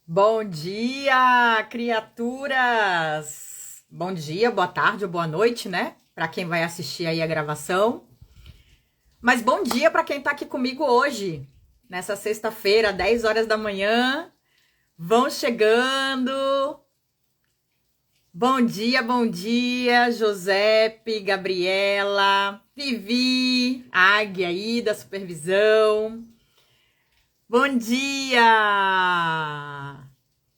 Bom dia, criaturas! Bom dia, boa tarde ou boa noite, né? Para quem vai assistir aí a gravação. Mas bom dia para quem tá aqui comigo hoje, nessa sexta-feira, 10 horas da manhã. Vão chegando. Bom dia, Josepe, Gabriela, Vivi, Águia aí da supervisão. Bom dia!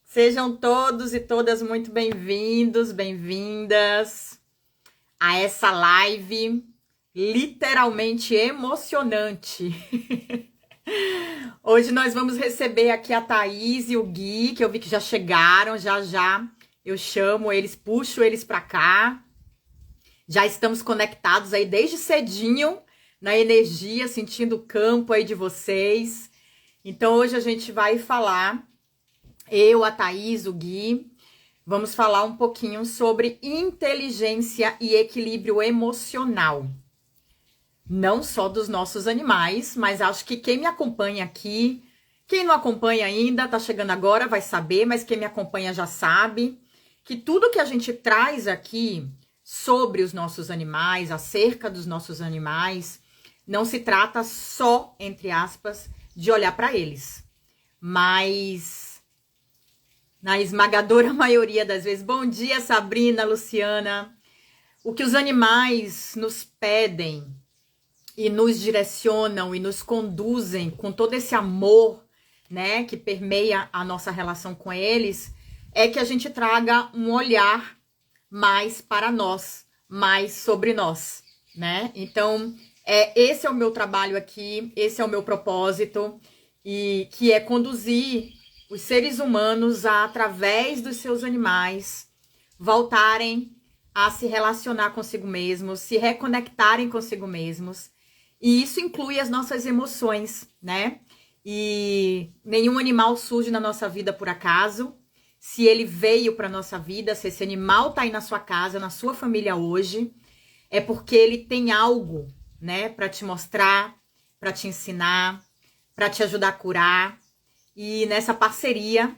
Sejam todos e todas muito bem-vindos, bem-vindas a essa live literalmente emocionante. Hoje nós vamos receber aqui a Thaís e o Gui, que eu vi que já chegaram, já eu chamo eles, puxo eles para cá. Já estamos conectados aí desde cedinho na energia, sentindo o campo aí de vocês. Então hoje a gente vai falar, eu, a Thaís, o Gui, vamos falar um pouquinho sobre inteligência e equilíbrio emocional. Não só dos nossos animais, mas acho que quem me acompanha aqui, quem não acompanha ainda, tá chegando agora, vai saber, mas quem me acompanha já sabe que tudo que a gente traz aqui sobre os nossos animais, acerca dos nossos animais, não se trata só, entre aspas, de olhar para eles, mas na esmagadora maioria das vezes. Bom dia, Sabrina, Luciana. O que os animais nos pedem e nos direcionam e nos conduzem com todo esse amor, né, que permeia a nossa relação com eles, é que a gente traga um olhar mais para nós, mais sobre nós, né? Então, esse é o meu trabalho aqui, esse é o meu propósito, e que é conduzir os seres humanos a, através dos seus animais, voltarem a se relacionar consigo mesmos, se reconectarem consigo mesmos. E isso inclui as nossas emoções, né? E nenhum animal surge na nossa vida por acaso. Se ele veio para nossa vida, se esse animal tá aí na sua casa, na sua família hoje, é porque ele tem algo, né, para te mostrar, para te ensinar, para te ajudar a curar. E nessa parceria,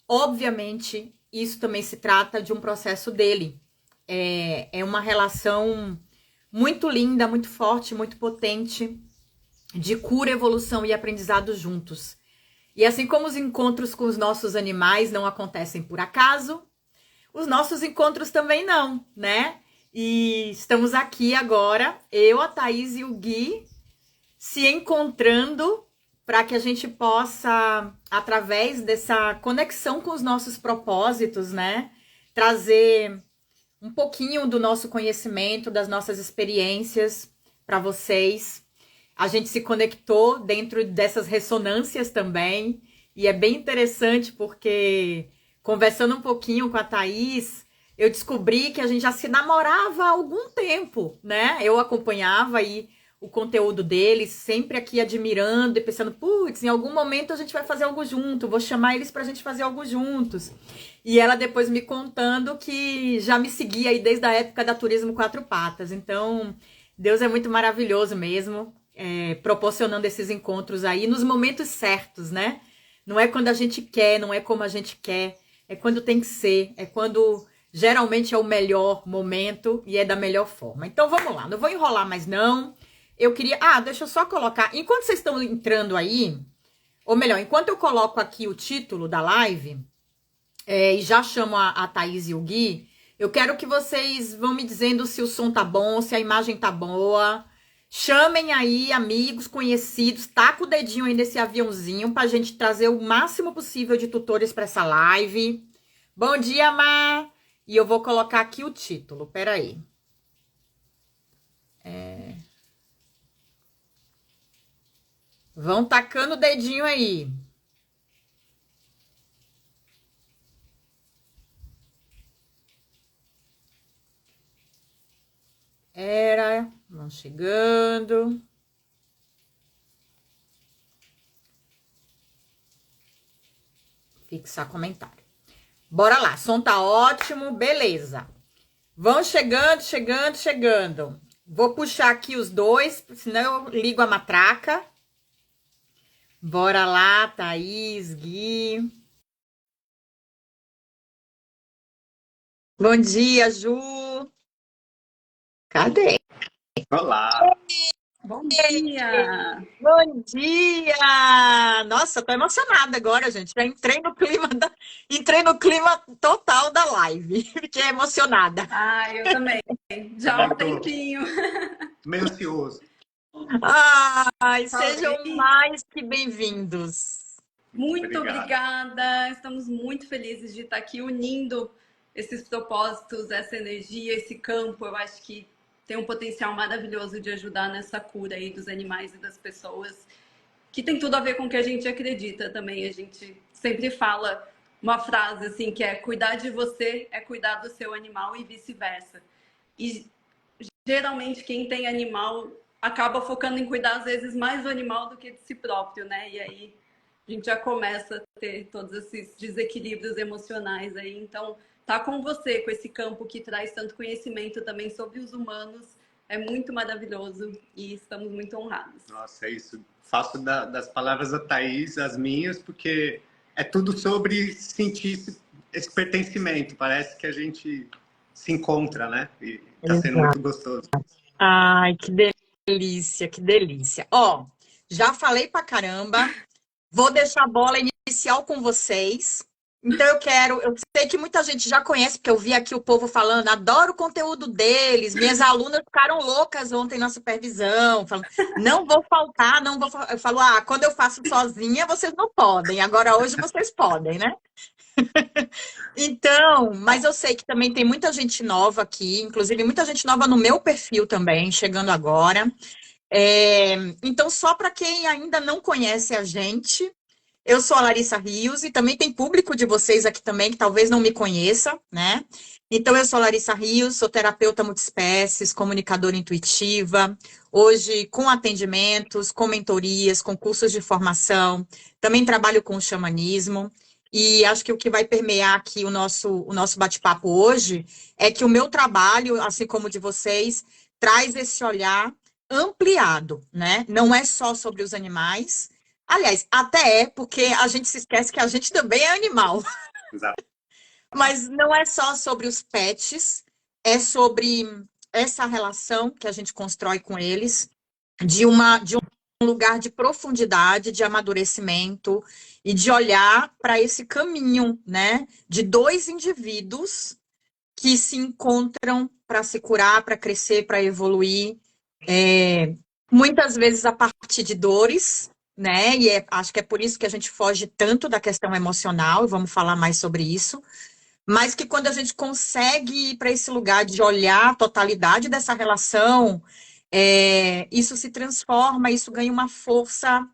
obviamente, isso também se trata de um processo dele. É uma relação muito linda, muito forte, muito potente, de cura, evolução e aprendizado juntos. E assim como os encontros com os nossos animais não acontecem por acaso, os nossos encontros também não, né? E estamos aqui agora, eu, a Thaís e o Gui, se encontrando para que a gente possa, através dessa conexão com os nossos propósitos, né, trazer um pouquinho do nosso conhecimento, das nossas experiências para vocês. A gente se conectou dentro dessas ressonâncias também, e é bem interessante porque, conversando um pouquinho com a Thaís, eu descobri que a gente já se namorava há algum tempo, né? Eu acompanhava aí o conteúdo deles, sempre aqui admirando e pensando, putz, em algum momento a gente vai fazer algo junto, vou chamar eles pra gente fazer algo juntos. E ela depois me contando que já me seguia aí desde a época da Turismo Quatro Patas. Então, Deus é muito maravilhoso mesmo, proporcionando esses encontros aí nos momentos certos, né? Não é quando a gente quer, não é como a gente quer, é quando tem que ser, é quando geralmente é o melhor momento e é da melhor forma. Então vamos lá, não vou enrolar mais não. Eu queria... deixa eu só colocar... Enquanto vocês estão entrando aí, ou melhor, enquanto eu coloco aqui o título da live, e já chamo a Thaís e o Gui, eu quero que vocês vão me dizendo se o som tá bom, se a imagem tá boa. Chamem aí amigos, conhecidos, taca o dedinho aí nesse aviãozinho pra gente trazer o máximo possível de tutores para essa live. Bom dia, Mar! E eu vou colocar aqui o título, peraí. Vão tacando o dedinho aí. Vão chegando. Fixar comentário. Bora lá, som tá ótimo, beleza. Vão chegando, chegando, chegando. Vou puxar aqui os dois, senão eu ligo a matraca. Bora lá, Thaís, Gui. Bom dia, Ju. Cadê? Olá, Bom dia! Bom dia! Nossa, tô emocionada agora, gente. Já entrei no clima total da live. Fiquei emocionada. Ah, eu também. Já há também um estou tempinho. meio ansioso. Ai, Falei. sejam mais que bem-vindos. Muito Obrigado. obrigada. Estamos muito felizes de estar aqui unindo esses propósitos, essa energia, esse campo. Eu acho que tem um potencial maravilhoso de ajudar nessa cura aí dos animais e das pessoas, que tem tudo a ver com o que a gente acredita também. A gente sempre fala uma frase assim que é: cuidar de você é cuidar do seu animal e vice-versa. E geralmente quem tem animal acaba focando em cuidar às vezes mais do animal do que de si próprio, né? E aí a gente já começa a ter todos esses desequilíbrios emocionais aí. Então, tá com você, com esse campo que traz tanto conhecimento também sobre os humanos, é muito maravilhoso e estamos muito honrados. Nossa, é isso. Faço das palavras da Thaís as minhas, porque é tudo sobre sentir esse pertencimento. Parece que a gente se encontra, né? E está sendo muito Exato. gostoso. Ai, que delícia, que delícia. Ó, já falei pra caramba. Vou deixar a bola inicial com vocês. Então eu sei que muita gente já conhece, porque eu vi aqui o povo falando, adoro o conteúdo deles. Minhas alunas ficaram loucas ontem na supervisão, falando, não vou faltar, não vou faltar. Eu falo, quando eu faço sozinha, vocês não podem. Agora hoje vocês podem, né? Então, mas eu sei que também tem muita gente nova aqui, inclusive muita gente nova no meu perfil também, chegando agora. É, então, só para quem ainda não conhece a gente, eu sou a Larissa Rios e também tem público de vocês aqui também que talvez não me conheça, né? Então, eu sou a Larissa Rios, sou terapeuta multiespécies, comunicadora intuitiva, hoje com atendimentos, com mentorias, com cursos de formação, também trabalho com o xamanismo. E acho que o que vai permear aqui o nosso bate-papo hoje é que o meu trabalho, assim como o de vocês, traz esse olhar ampliado, né? Não é só sobre os animais. Aliás, até é, porque a gente se esquece que a gente também é animal. Mas não é só sobre os pets, é sobre essa relação que a gente constrói com eles, de um lugar de profundidade, de amadurecimento e de olhar para esse caminho, né? De dois indivíduos que se encontram para se curar, para crescer, para evoluir, muitas vezes a partir de dores, né? E acho que é por isso que a gente foge tanto da questão emocional, e vamos falar mais sobre isso. Mas que quando a gente consegue ir para esse lugar de olhar a totalidade dessa relação, isso se transforma, isso ganha uma força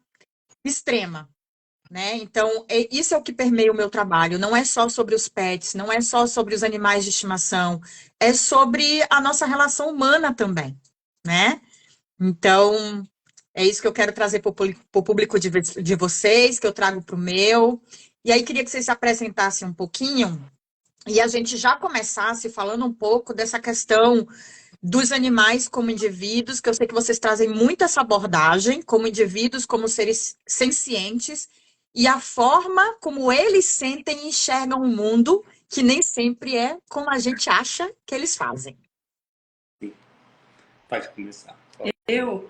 extrema. Né? Então, isso é o que permeia o meu trabalho. Não é só sobre os pets, não é só sobre os animais de estimação, é sobre a nossa relação humana também, né? Então, é isso que eu quero trazer para o público de vocês, que eu trago para o meu. E aí, queria que vocês se apresentassem um pouquinho e a gente já começasse falando um pouco dessa questão dos animais como indivíduos, que eu sei que vocês trazem muito essa abordagem, como indivíduos, como seres sencientes, e a forma como eles sentem e enxergam o mundo, que nem sempre é como a gente acha que eles fazem. Pode começar. Eu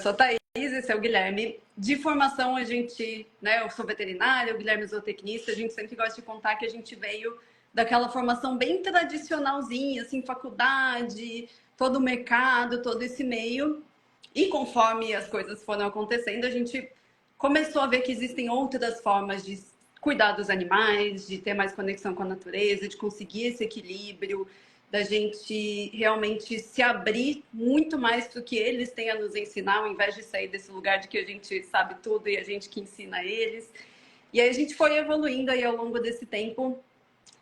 sou a Thaís, esse é o Guilherme. De formação, a gente, né, eu sou veterinária, o Guilherme é zootecnista, a gente sempre gosta de contar que a gente veio daquela formação bem tradicionalzinha, assim, faculdade, todo o mercado, todo esse meio. E conforme as coisas foram acontecendo, a gente começou a ver que existem outras formas de cuidar dos animais, de ter mais conexão com a natureza, de conseguir esse equilíbrio, da gente realmente se abrir muito mais para o que eles têm a nos ensinar, ao invés de sair desse lugar de que a gente sabe tudo e a gente que ensina eles. E aí a gente foi evoluindo aí ao longo desse tempo,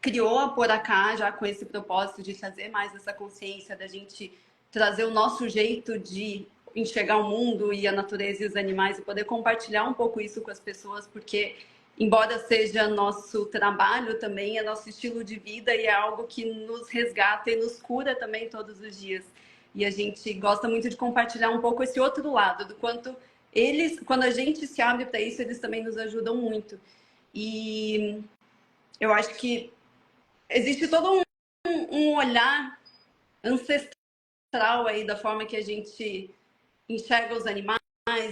criou a Por Acá já com esse propósito de trazer mais essa consciência, da gente trazer o nosso jeito de enxergar o mundo e a natureza e os animais e poder compartilhar um pouco isso com as pessoas, porque embora seja nosso trabalho também, é nosso estilo de vida e é algo que nos resgata e nos cura também todos os dias. E a gente gosta muito de compartilhar um pouco esse outro lado, do quanto eles, quando a gente se abre para isso, eles também nos ajudam muito. E eu acho que existe todo um olhar ancestral aí da forma que a gente enxerga os animais,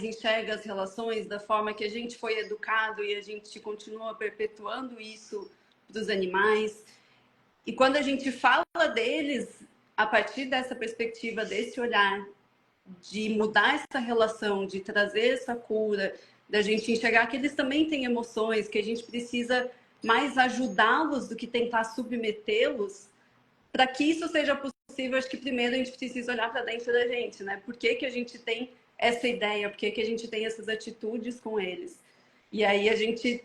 enxerga as relações, da forma que a gente foi educado e a gente continua perpetuando isso dos animais. E quando a gente fala deles, a partir dessa perspectiva, desse olhar, de mudar essa relação, de trazer essa cura, da gente enxergar que eles também têm emoções, que a gente precisa mais ajudá-los do que tentar submetê-los, para que isso seja possível, acho que primeiro a gente precisa olhar para dentro da gente, né? Por que a gente tem essa ideia? Por que a gente tem essas atitudes com eles? E aí a gente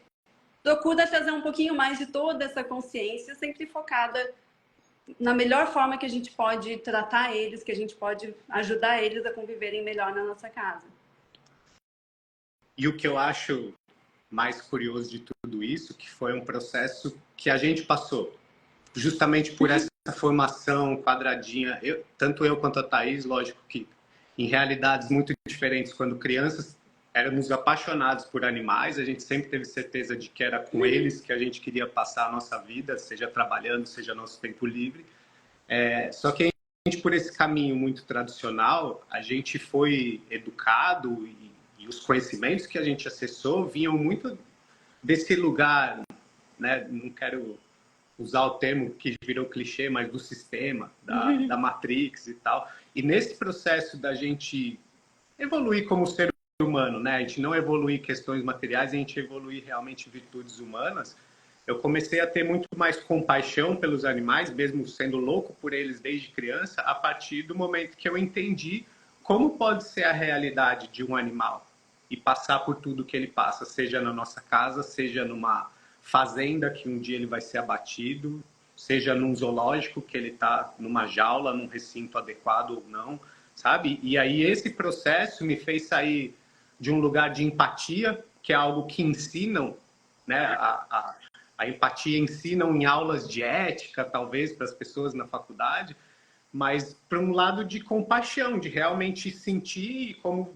procura trazer um pouquinho mais de toda essa consciência, sempre focada na melhor forma que a gente pode tratar eles, que a gente pode ajudar eles a conviverem melhor na nossa casa. E o que eu acho mais curioso de tudo isso, que foi um processo que a gente passou, justamente por essa formação quadradinha, tanto eu quanto a Thaís, lógico que em realidades muito diferentes, quando crianças éramos apaixonados por animais, a gente sempre teve certeza de que era com eles que a gente queria passar a nossa vida, seja trabalhando, seja nosso tempo livre. Só que a gente, por esse caminho muito tradicional, a gente foi educado e os conhecimentos que a gente acessou vinham muito desse lugar, né? Não quero usar o termo que virou clichê, mas do sistema, da Matrix e tal. E nesse processo da gente evoluir como ser humano, né? A gente não evoluir questões materiais, a gente evoluir realmente virtudes humanas. Eu comecei a ter muito mais compaixão pelos animais, mesmo sendo louco por eles desde criança, a partir do momento que eu entendi como pode ser a realidade de um animal e passar por tudo que ele passa, seja na nossa casa, seja numa fazenda que um dia ele vai ser abatido, seja num zoológico que ele está numa jaula, num recinto adequado ou não, sabe? E aí esse processo me fez sair de um lugar de empatia, que é algo que ensinam, né? A empatia ensinam em aulas de ética, talvez, para as pessoas na faculdade, mas para um lado de compaixão, de realmente sentir e como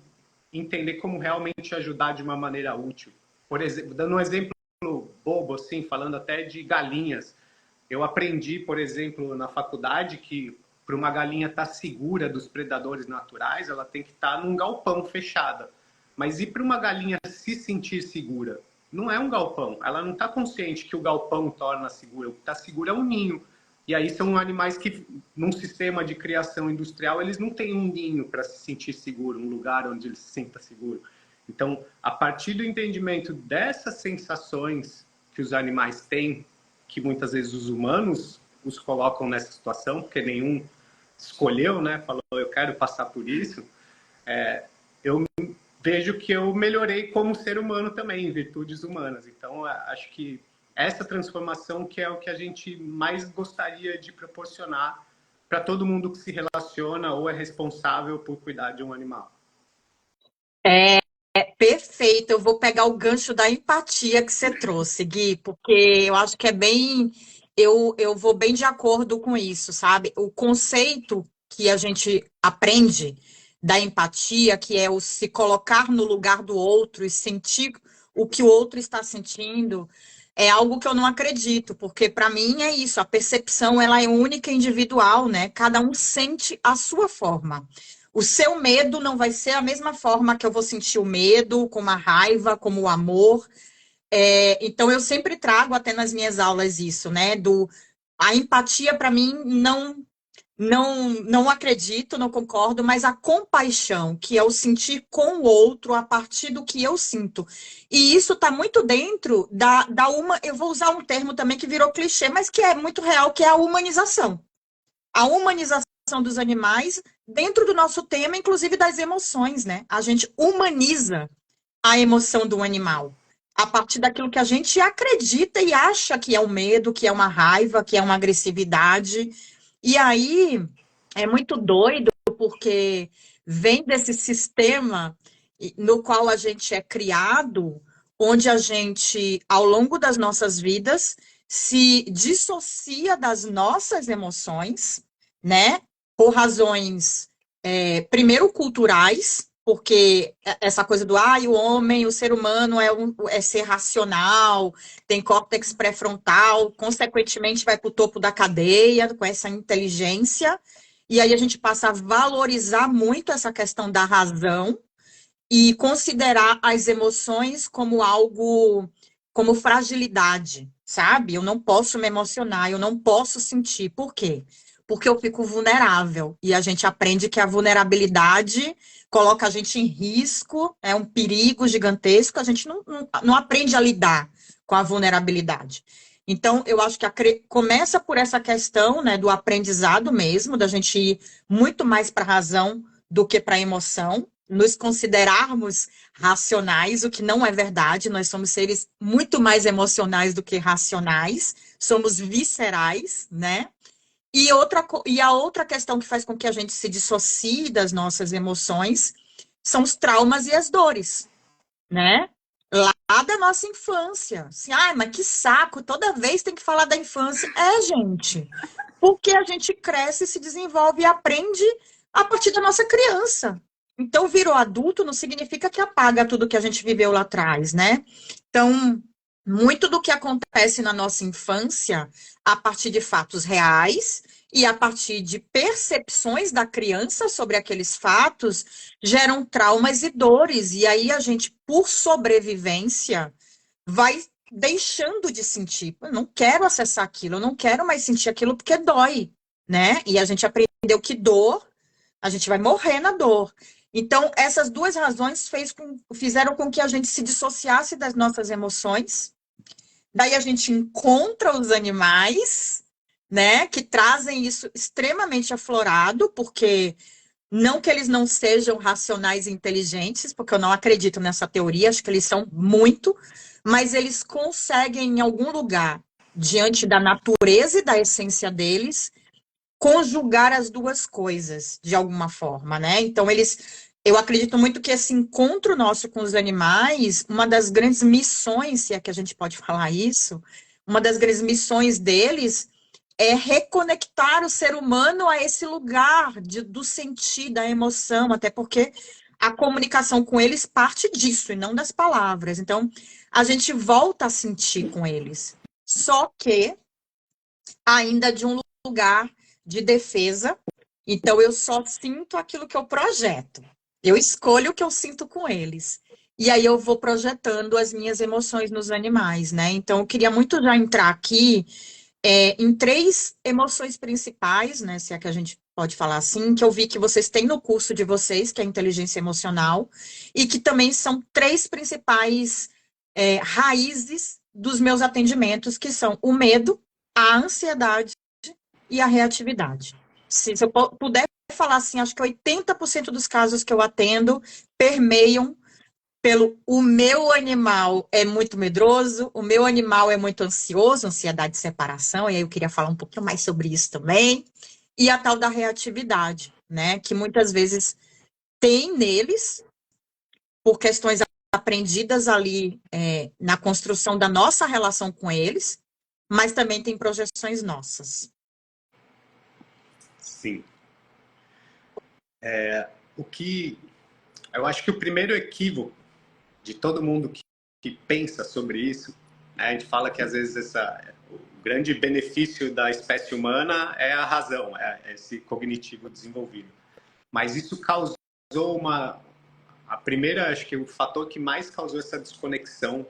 entender como realmente ajudar de uma maneira útil. Por exemplo, dando um exemplo bobo, assim, falando até de galinhas. Eu aprendi, por exemplo, na faculdade que para uma galinha estar segura dos predadores naturais, ela tem que estar num galpão fechada. Mas e para uma galinha se sentir segura? Não é um galpão. Ela não está consciente que o galpão torna segura. O que está seguro é um ninho. E aí são animais que, num sistema de criação industrial, eles não têm um ninho para se sentir seguro, um lugar onde ele se sinta seguro. Então, a partir do entendimento dessas sensações que os animais têm, que muitas vezes os humanos os colocam nessa situação, porque nenhum escolheu, né? Falou, eu quero passar por isso. Eu vejo que eu melhorei como ser humano também, em virtudes humanas. Então, acho que essa transformação que é o que a gente mais gostaria de proporcionar para todo mundo que se relaciona ou é responsável por cuidar de um animal. Perfeito, eu vou pegar o gancho da empatia que você trouxe, Gui, porque eu acho que é bem. Eu vou bem de acordo com isso, sabe? O conceito que a gente aprende da empatia, que é o se colocar no lugar do outro e sentir o que o outro está sentindo, é algo que eu não acredito, porque para mim é isso, a percepção ela é única e individual, né? Cada um sente a sua forma. O seu medo não vai ser a mesma forma que eu vou sentir o medo, como a raiva, como o amor. Então, eu sempre trago até nas minhas aulas isso, né? A empatia, para mim, não acredito, não concordo, mas a compaixão, que é o sentir com o outro a partir do que eu sinto. E isso está muito dentro eu vou usar um termo também que virou clichê, mas que é muito real, que é a humanização. A humanização dos animais dentro do nosso tema, inclusive das emoções, né? A gente humaniza a emoção do animal a partir daquilo que a gente acredita e acha que é o medo, que é uma raiva, que é uma agressividade. E aí é muito doido porque vem desse sistema no qual a gente é criado, onde a gente, ao longo das nossas vidas, se dissocia das nossas emoções, né? Por razões, primeiro, culturais, porque essa coisa do, o homem, o ser humano é ser racional, tem córtex pré-frontal, consequentemente vai para o topo da cadeia com essa inteligência, e aí a gente passa a valorizar muito essa questão da razão e considerar as emoções como algo, como fragilidade, sabe? Eu não posso me emocionar, eu não posso sentir. Por quê? Porque eu fico vulnerável. E a gente aprende que a vulnerabilidade coloca a gente em risco, é um perigo gigantesco, a gente não aprende a lidar com a vulnerabilidade. Então, eu acho que começa por essa questão, né, do aprendizado mesmo, da gente ir muito mais para a razão do que para a emoção, nos considerarmos racionais, o que não é verdade, nós somos seres muito mais emocionais do que racionais, somos viscerais, né? E a outra questão que faz com que a gente se dissocie das nossas emoções são os traumas e as dores, né? Lá da nossa infância. Assim, mas que saco, toda vez tem que falar da infância. Gente, porque a gente cresce, se desenvolve e aprende a partir da nossa criança. Então, virou adulto não significa que apaga tudo que a gente viveu lá atrás, né? Então, muito do que acontece na nossa infância, a partir de fatos reais e a partir de percepções da criança sobre aqueles fatos, geram traumas e dores. E aí a gente, por sobrevivência, vai deixando de sentir. Eu não quero acessar aquilo, eu não quero mais sentir aquilo porque dói, né? E a gente aprendeu que dor, a gente vai morrer na dor. Então, essas duas razões fizeram com que a gente se dissociasse das nossas emoções. Daí a gente encontra os animais, né, que trazem isso extremamente aflorado, porque não que eles não sejam racionais e inteligentes, porque eu não acredito nessa teoria, acho que eles são muito, mas eles conseguem, em algum lugar, diante da natureza e da essência deles, conjugar as duas coisas, de alguma forma, né? Então, eu acredito muito que esse encontro nosso com os animais, uma das grandes missões, se é que a gente pode falar isso, uma das grandes missões deles é reconectar o ser humano a esse lugar do sentir, da emoção, até porque a comunicação com eles parte disso e não das palavras. Então, a gente volta a sentir com eles. Só que ainda de um lugar de defesa. Então, eu só sinto aquilo que eu projeto. Eu escolho o que eu sinto com eles. E aí eu vou projetando as minhas emoções nos animais, né? Então, eu queria muito já entrar aqui em 3 emoções principais, né? Se é que a gente pode falar assim, que eu vi que vocês têm no curso de vocês, que é a inteligência emocional, e que também são 3 principais raízes dos meus atendimentos, que são o medo, a ansiedade e a reatividade. Se eu puder falar assim, acho que 80% dos casos que eu atendo permeiam pelo o meu animal é muito medroso, o meu animal é muito ansioso, ansiedade de separação, e aí eu queria falar um pouquinho mais sobre isso também, e a tal da reatividade, né, que muitas vezes tem neles, por questões aprendidas ali na construção da nossa relação com eles, mas também tem projeções nossas. Sim. Eu acho que o primeiro equívoco de todo mundo que pensa sobre isso, né, a gente fala que às vezes o grande benefício da espécie humana é a razão, esse cognitivo desenvolvido. Mas isso causou acho que o fator que mais causou essa desconexão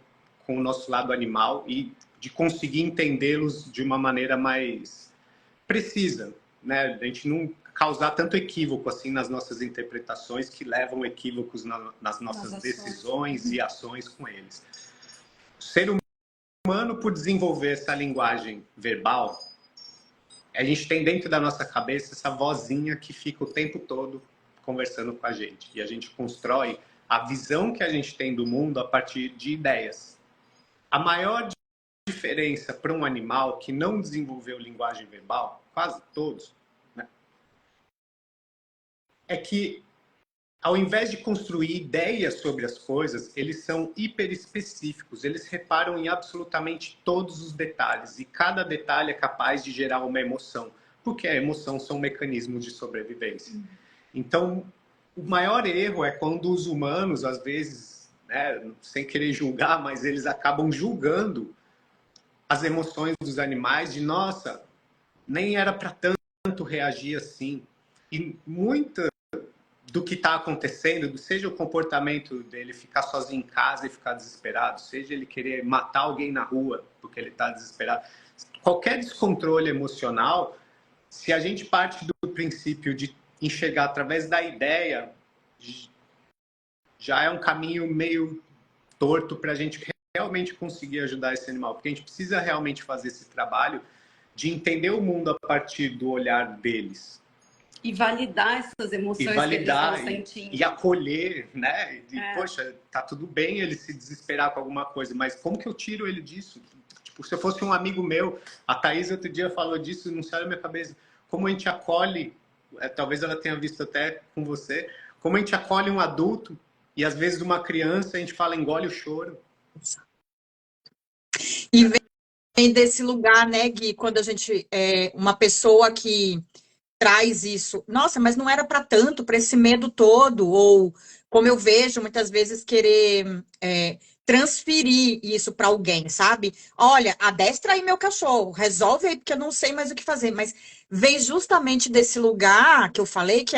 com o nosso lado animal e de conseguir entendê-los de uma maneira mais precisa, né? A gente não causar tanto equívoco assim nas nossas interpretações que levam equívocos nas nossas decisões e ações com eles. O ser humano, por desenvolver essa linguagem verbal, a gente tem dentro da nossa cabeça essa vozinha que fica o tempo todo conversando com a gente. E a gente constrói a visão que a gente tem do mundo a partir de ideias. A maior diferença para um animal que não desenvolveu linguagem verbal, quase todos, né, é que ao invés de construir ideias sobre as coisas, eles são hiperespecíficos, eles reparam em absolutamente todos os detalhes e cada detalhe é capaz de gerar uma emoção, porque a emoção são mecanismos de sobrevivência. Então, o maior erro é quando os humanos, às vezes, né, sem querer julgar, mas eles acabam julgando as emoções dos animais de, nossa, nem era para tanto reagir assim. E muita do que está acontecendo, seja o comportamento dele ficar sozinho em casa e ficar desesperado, seja ele querer matar alguém na rua porque ele está desesperado, qualquer descontrole emocional, se a gente parte do princípio de enxergar através da ideia, já é um caminho meio torto para a gente realmente conseguir ajudar esse animal, porque a gente precisa realmente fazer esse trabalho de entender o mundo a partir do olhar deles. E validar essas emoções que eles estão sentindo. E acolher, né? Poxa, tá tudo bem ele se desesperar com alguma coisa, mas como que eu tiro ele disso? Tipo, se eu fosse um amigo meu, a Thaís outro dia falou disso, não saiu da minha cabeça, como a gente acolhe, talvez ela tenha visto até com você, como a gente acolhe um adulto e às vezes uma criança a gente fala engole o choro. E vem desse lugar, né, Gui, quando a gente uma pessoa que traz isso, nossa, mas não era para tanto, para esse medo todo, ou como eu vejo muitas vezes querer transferir isso para alguém, sabe? Olha, adestra aí meu cachorro, resolve aí porque eu não sei mais o que fazer, mas vem justamente desse lugar que eu falei que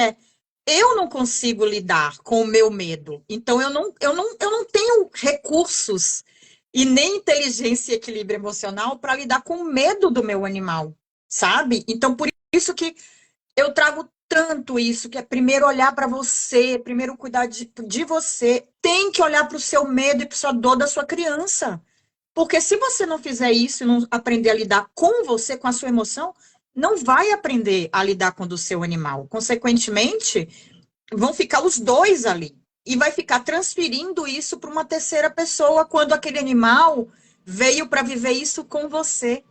eu não consigo lidar com o meu medo, então eu não tenho recursos e nem inteligência e equilíbrio emocional para lidar com o medo do meu animal, sabe? Então por isso que eu trago tanto isso, que é primeiro olhar para você, primeiro cuidar de você. Tem que olhar para o seu medo e para a sua dor da sua criança. Porque se você não fizer isso e não aprender a lidar com você, com a sua emoção, não vai aprender a lidar com o do seu animal. Consequentemente, vão ficar os dois ali. E vai ficar transferindo isso para uma terceira pessoa quando aquele animal veio para viver isso com você.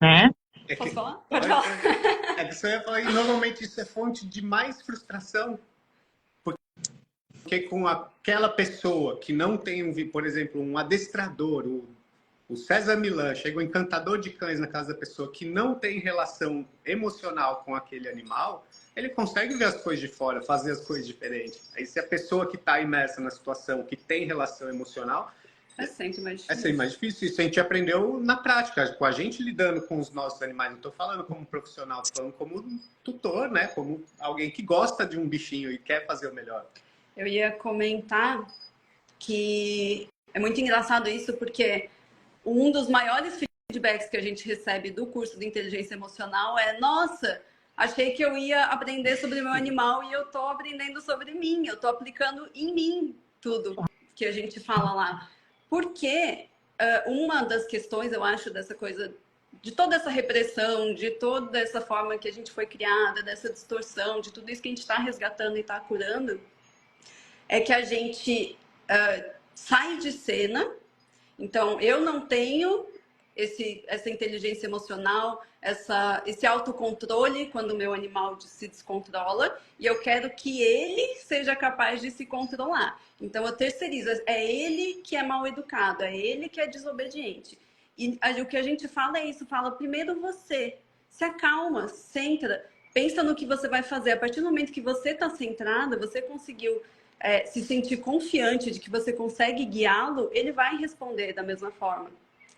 Né? Posso falar? Pode falar. É que você ia falar, e normalmente isso é fonte de mais frustração. Porque com aquela pessoa que não tem, por exemplo, um adestrador, o César Millan, chega um encantador de cães na casa da pessoa que não tem relação emocional com aquele animal, ele consegue ver as coisas de fora, fazer as coisas diferentes. Aí se a pessoa que está imersa na situação, que tem relação emocional, é sempre mais difícil. É sempre mais difícil. Isso a gente aprendeu na prática, com a gente lidando com os nossos animais. Não estou falando como profissional, estou falando como tutor, né? Como alguém que gosta de um bichinho e quer fazer o melhor. Eu ia comentar que é muito engraçado isso, porque um dos maiores feedbacks que a gente recebe do curso de inteligência emocional é: nossa, achei que eu ia aprender sobre o meu animal e eu estou aprendendo sobre mim, eu estou aplicando em mim tudo que a gente fala lá. Porque uma das questões, eu acho, dessa coisa, de toda essa repressão, de toda essa forma que a gente foi criada, dessa distorção, de tudo isso que a gente está resgatando e está curando, é que a gente sai de cena. Então, eu não tenho essa inteligência emocional, esse autocontrole quando o meu animal se descontrola, e eu quero que ele seja capaz de se controlar. Então, eu terceirizo. É ele que é mal educado, é ele que é desobediente. E o que a gente fala é isso, fala primeiro você, se acalma, centra, pensa no que você vai fazer. A partir do momento que você está centrada, você conseguiu se sentir confiante de que você consegue guiá-lo, ele vai responder da mesma forma.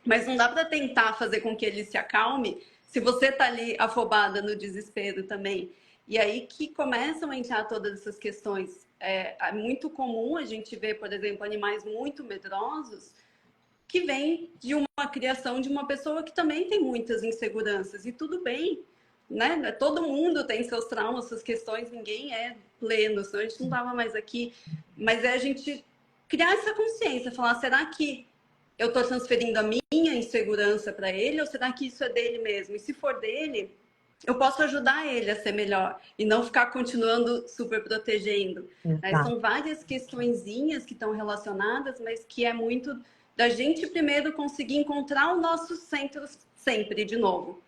Mas não dá para tentar fazer com que ele se acalme se você está ali afobada no desespero também. E aí que começam a entrar todas essas questões. É muito comum a gente ver, por exemplo, animais muito medrosos que vêm de uma criação de uma pessoa que também tem muitas inseguranças. E tudo bem, né? Todo mundo tem seus traumas, suas questões, ninguém é pleno, senão a gente não estava mais aqui. Mas é a gente criar essa consciência, falar, será que eu estou transferindo a minha insegurança para ele ou será que isso é dele mesmo? E se for dele, eu posso ajudar ele a ser melhor e não ficar continuando super protegendo. São várias questõezinhas que estão relacionadas, mas que é muito da gente primeiro conseguir encontrar o nosso centro sempre, de novo.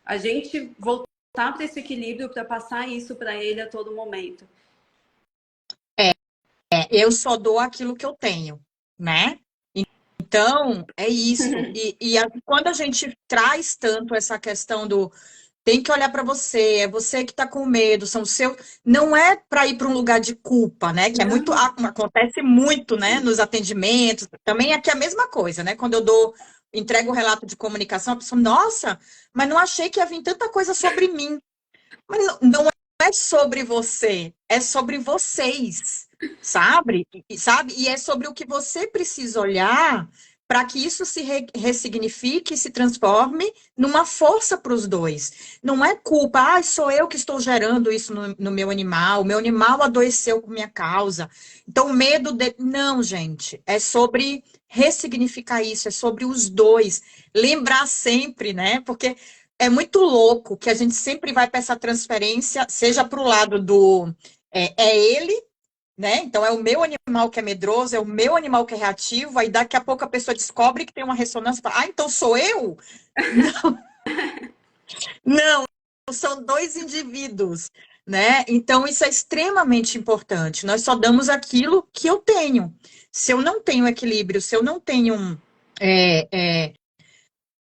A gente voltar para esse equilíbrio para passar isso para ele a todo momento. Eu só dou aquilo que eu tenho, né? Então, é isso. E quando a gente traz tanto essa questão do tem que olhar para você, é você que está com medo, são seus. Não é para ir para um lugar de culpa, né? Que é muito, acontece muito, né? Nos atendimentos. Também aqui é a mesma coisa, né? Quando eu entrego o relato de comunicação, a pessoa, nossa, mas não achei que ia vir tanta coisa sobre mim. Mas não é sobre você, é sobre vocês, sabe? E é sobre o que você precisa olhar para que isso se ressignifique e se transforme numa força para os dois. Não é culpa, sou eu que estou gerando isso no meu animal, o meu animal adoeceu por minha causa. Então, o medo de. Não, gente, é sobre ressignificar isso, é sobre os dois. Lembrar sempre, né? Porque é muito louco que a gente sempre vai para essa transferência, seja para o lado do ele, né? Então é o meu animal que é medroso, é o meu animal que é reativo, aí daqui a pouco a pessoa descobre que tem uma ressonância e fala, então sou eu? Não, são dois indivíduos, né? Então isso é extremamente importante. Nós só damos aquilo que eu tenho. Se eu não tenho equilíbrio, se eu não tenho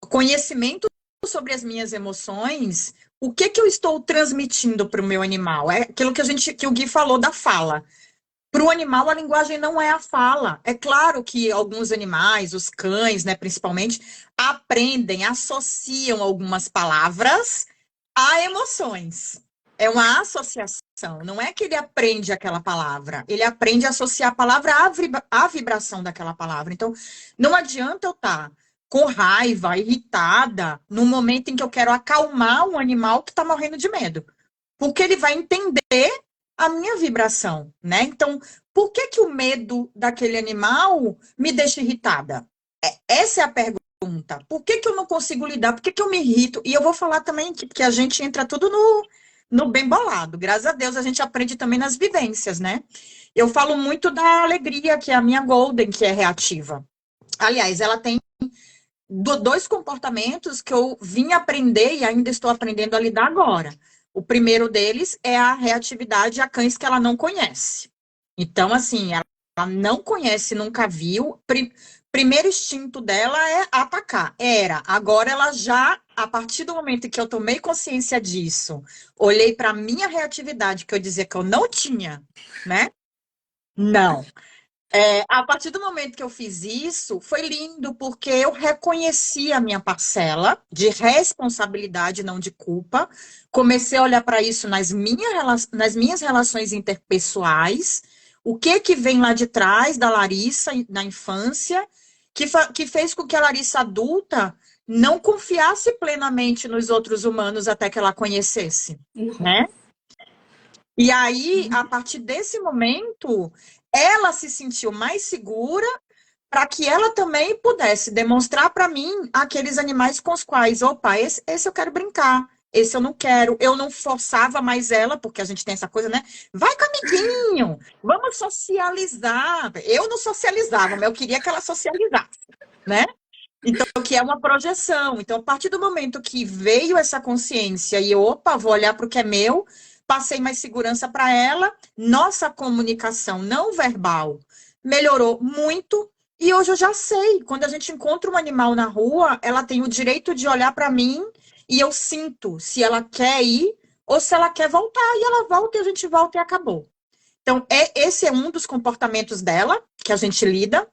conhecimento sobre as minhas emoções, o que eu estou transmitindo para o meu animal? É aquilo que o Gui falou da fala. Para o animal, a linguagem não é a fala. É claro que alguns animais, os cães, né, principalmente, aprendem, associam algumas palavras a emoções. É uma associação. Não é que ele aprende aquela palavra. Ele aprende a associar a palavra à vibração daquela palavra. Então, não adianta eu estar com raiva, irritada, no momento em que eu quero acalmar um animal que está morrendo de medo. Porque ele vai entender a minha vibração, né? Então, por que o medo daquele animal me deixa irritada? Essa é a pergunta. Por que eu não consigo lidar? Por que eu me irrito? E eu vou falar também que a gente entra tudo no bem bolado. Graças a Deus, a gente aprende também nas vivências, né? Eu falo muito da alegria, que é a minha Golden, que é reativa. Aliás, ela tem dois comportamentos que eu vim aprender e ainda estou aprendendo a lidar agora. O primeiro deles é a reatividade a cães que ela não conhece. Então, assim, ela não conhece, nunca viu. Primeiro instinto dela é atacar. Agora ela já, a partir do momento em que eu tomei consciência disso, olhei para a minha reatividade, que eu dizia que eu não tinha, né? Não. A partir do momento que eu fiz isso, foi lindo, porque eu reconheci a minha parcela de responsabilidade, não de culpa. Comecei a olhar para isso nas minhas relações interpessoais. O que vem lá de trás da Larissa, na infância, que fez com que a Larissa adulta não confiasse plenamente nos outros humanos até que ela conhecesse, né? E aí, a partir desse momento, ela se sentiu mais segura para que ela também pudesse demonstrar para mim aqueles animais com os quais, opa, esse eu quero brincar, esse eu não quero. Eu não forçava mais ela, porque a gente tem essa coisa, né? Vai com amiguinho, vamos socializar. Eu não socializava, mas eu queria que ela socializasse, né? Então, que é uma projeção. Então, a partir do momento que veio essa consciência e, opa, vou olhar para o que é meu, passei mais segurança para ela, nossa comunicação não verbal melhorou muito e hoje eu já sei, quando a gente encontra um animal na rua, ela tem o direito de olhar para mim e eu sinto se ela quer ir ou se ela quer voltar e ela volta e a gente volta e acabou. Então, esse é um dos comportamentos dela que a gente lida,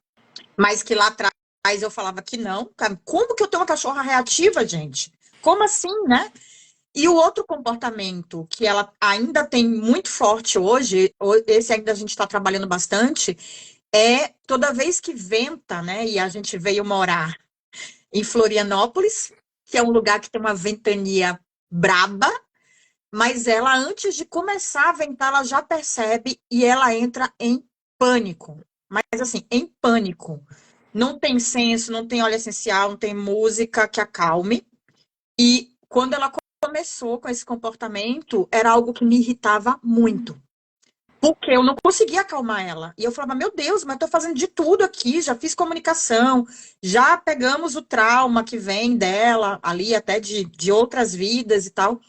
mas que lá atrás eu falava que não. Como que eu tenho uma cachorra reativa, gente? Como assim, né? E o outro comportamento que ela ainda tem muito forte hoje, esse ainda a gente está trabalhando bastante, é toda vez que venta, né? E a gente veio morar em Florianópolis, que é um lugar que tem uma ventania braba, mas ela, antes de começar a ventar, ela já percebe e ela entra em pânico. Mas assim, em pânico. Não tem incenso, não tem óleo essencial, não tem música que acalme. E quando ela começou com esse comportamento, era algo que me irritava muito. Porque eu não conseguia acalmar ela. E eu falava, meu Deus, mas eu tô fazendo de tudo aqui, já fiz comunicação, já pegamos o trauma que vem dela, ali até de outras vidas e tal.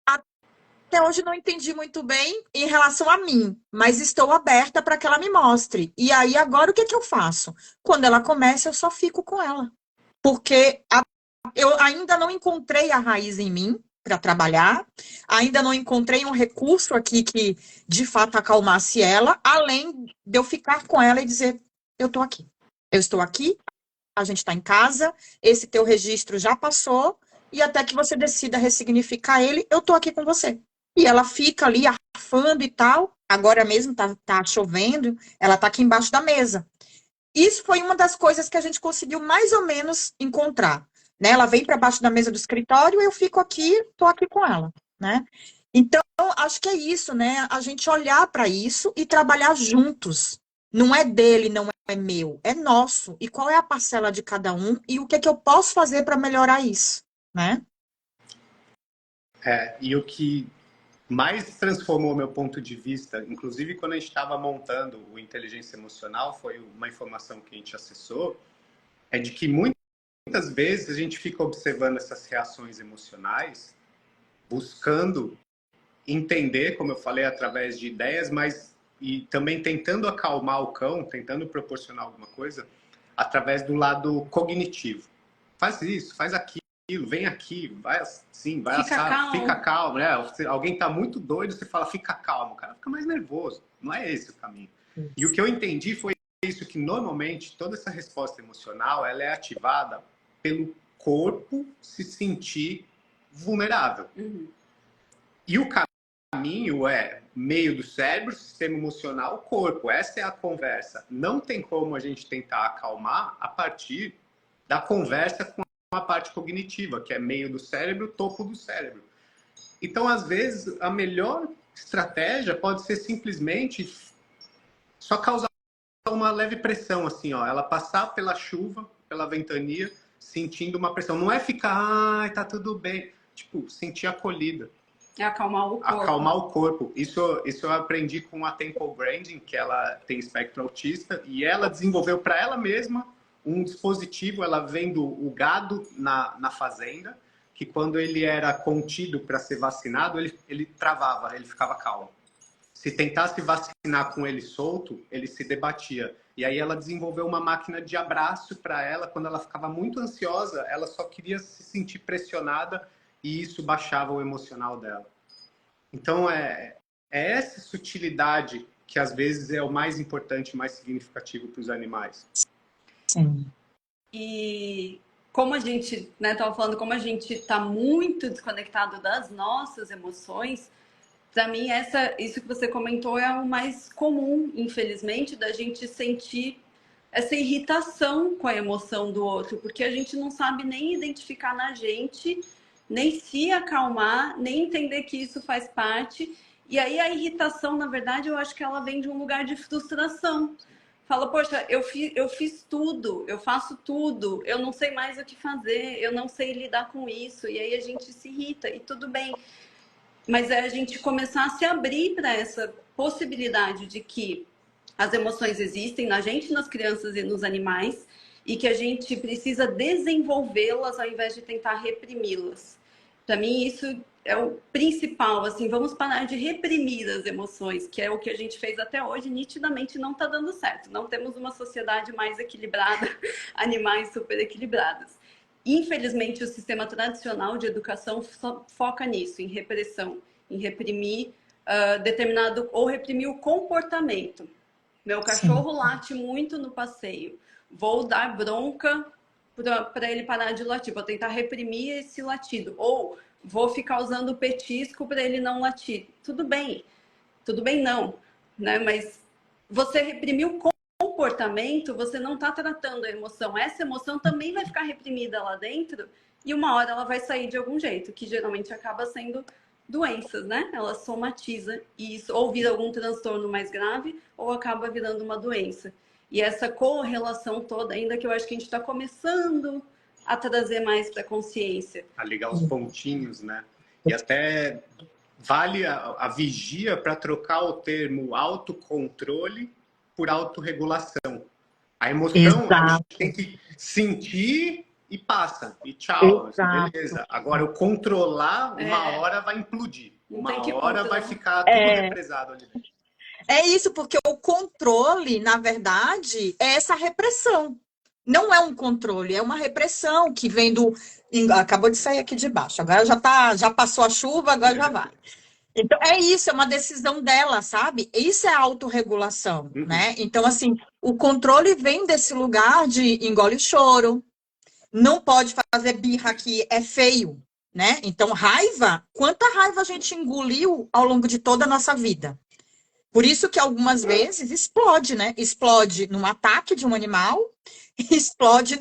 Até hoje não entendi muito bem em relação a mim, mas estou aberta para que ela me mostre. E aí, agora, o que eu faço? Quando ela começa, eu só fico com ela. Porque a Eu ainda não encontrei a raiz em mim para trabalhar, ainda não encontrei um recurso aqui que de fato acalmasse ela, além de eu ficar com ela e dizer: eu tô aqui, eu estou aqui, a gente está em casa, esse teu registro já passou, e até que você decida ressignificar ele, eu tô aqui com você. E ela fica ali arfando e tal, agora mesmo tá chovendo, ela tá aqui embaixo da mesa. Isso foi uma das coisas que a gente conseguiu mais ou menos encontrar, né? Ela vem para baixo da mesa do escritório, eu fico aqui, tô aqui com ela, né? Então, acho que é isso, né? A gente olhar para isso e trabalhar juntos. Não é dele, não é meu, é nosso. E qual é a parcela de cada um e o que é que eu posso fazer para melhorar isso, né? E o que mais transformou meu ponto de vista, inclusive quando a gente estava montando o Inteligência Emocional, foi uma informação que a gente acessou, é de que muitas vezes a gente fica observando essas reações emocionais, buscando entender, como eu falei, através de ideias, mas e também tentando acalmar o cão, tentando proporcionar alguma coisa através do lado cognitivo. Faz isso, faz aquilo, vem aqui, vai assim, vai Fica assar, calmo. fica calmo, né? Alguém tá muito doido, você fala, fica calmo, o cara fica mais nervoso. Não é esse o caminho. E o que eu entendi foi isso, que normalmente toda essa resposta emocional, ela é ativada pelo corpo se sentir vulnerável. Uhum. E o caminho é meio do cérebro, sistema emocional, corpo. Essa é a conversa. Não tem como a gente tentar acalmar a partir da conversa com a parte cognitiva, que é meio do cérebro, topo do cérebro. Então, às vezes, a melhor estratégia pode ser simplesmente só causar uma leve pressão, assim, ó. Ela passar pela chuva, pela ventania, sentindo uma pressão. Não é ficar, ai, tá tudo bem. Tipo, sentir acolhida. É acalmar o corpo. Acalmar o corpo. Isso eu aprendi com a Temple Grandin, que ela tem espectro autista, e ela desenvolveu para ela mesma um dispositivo. Ela vendo o gado na fazenda, que quando ele era contido para ser vacinado, ele travava, ele ficava calmo. Se tentasse vacinar com ele solto, ele se debatia. E aí ela desenvolveu uma máquina de abraço para ela. Quando ela ficava muito ansiosa, ela só queria se sentir pressionada e isso baixava o emocional dela. Então, é essa sutilidade que às vezes é o mais importante, mais significativo para os animais. Sim. E como a gente, né, estava falando, como a gente está muito desconectado das nossas emoções, para mim, isso que você comentou é o mais comum, infelizmente, da gente sentir essa irritação com a emoção do outro, porque a gente não sabe nem identificar na gente, nem se acalmar, nem entender que isso faz parte. E aí a irritação, na verdade, eu acho que ela vem de um lugar de frustração. Fala, poxa, eu fiz tudo, eu faço tudo, eu não sei mais o que fazer, eu não sei lidar com isso. E aí a gente se irrita, e tudo bem. Mas é a gente começar a se abrir para essa possibilidade de que as emoções existem na gente, nas crianças e nos animais, e que a gente precisa desenvolvê-las ao invés de tentar reprimi-las. Para mim, isso é o principal, assim, vamos parar de reprimir as emoções, que é o que a gente fez até hoje, nitidamente não está dando certo. Não temos uma sociedade mais equilibrada, animais super equilibrados. Infelizmente, o sistema tradicional de educação foca nisso, em repressão, em reprimir determinado, ou reprimir o comportamento. Meu cachorro late muito no passeio. Vou dar bronca para ele parar de latir. Vou tentar reprimir esse latido. Ou vou ficar usando o petisco para ele não latir. Tudo bem não, né? Mas você reprimir o comportamento, você não está tratando a emoção. Essa emoção também vai ficar reprimida lá dentro e uma hora ela vai sair de algum jeito, que geralmente acaba sendo doenças, né? Ela somatiza isso, ou vira algum transtorno mais grave, ou acaba virando uma doença. E essa correlação toda, ainda que eu acho que a gente está começando a trazer mais para a consciência. A ligar os pontinhos, né? E até vale a vigia para trocar o termo autocontrole por autorregulação. A emoção a gente tem que sentir e passa. E tchau. Beleza. Agora, o controlar, uma hora vai implodir. Uma hora vai ficar tudo represado ali dentro. É isso, porque o controle, na verdade, é essa repressão. Não é um controle, é uma repressão que vem do. Acabou de sair aqui de baixo, agora já passou a chuva, agora já vai. Então, é isso, é uma decisão dela, sabe? Isso é autorregulação, Uhum. né? Então, assim, o controle vem desse lugar de engole o choro, não pode fazer birra que é feio, né? Então, raiva, quanta raiva a gente engoliu ao longo de toda a nossa vida? Por isso que algumas vezes explode, né? Explode num ataque de um animal, explode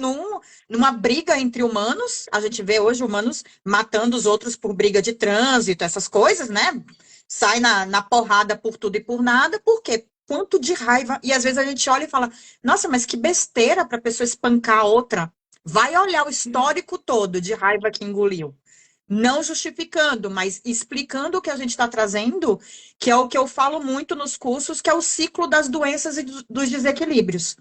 numa briga entre humanos. A gente vê hoje humanos matando os outros por briga de trânsito, essas coisas, né? Sai na porrada por tudo e por nada. Por quê? Quanto de raiva. E às vezes a gente olha e fala: nossa, mas que besteira para a pessoa espancar a outra. Vai olhar o histórico todo de raiva que engoliu. Não justificando, mas explicando o que a gente está trazendo, que é o que eu falo muito nos cursos, que é o ciclo das doenças e dos desequilíbrios.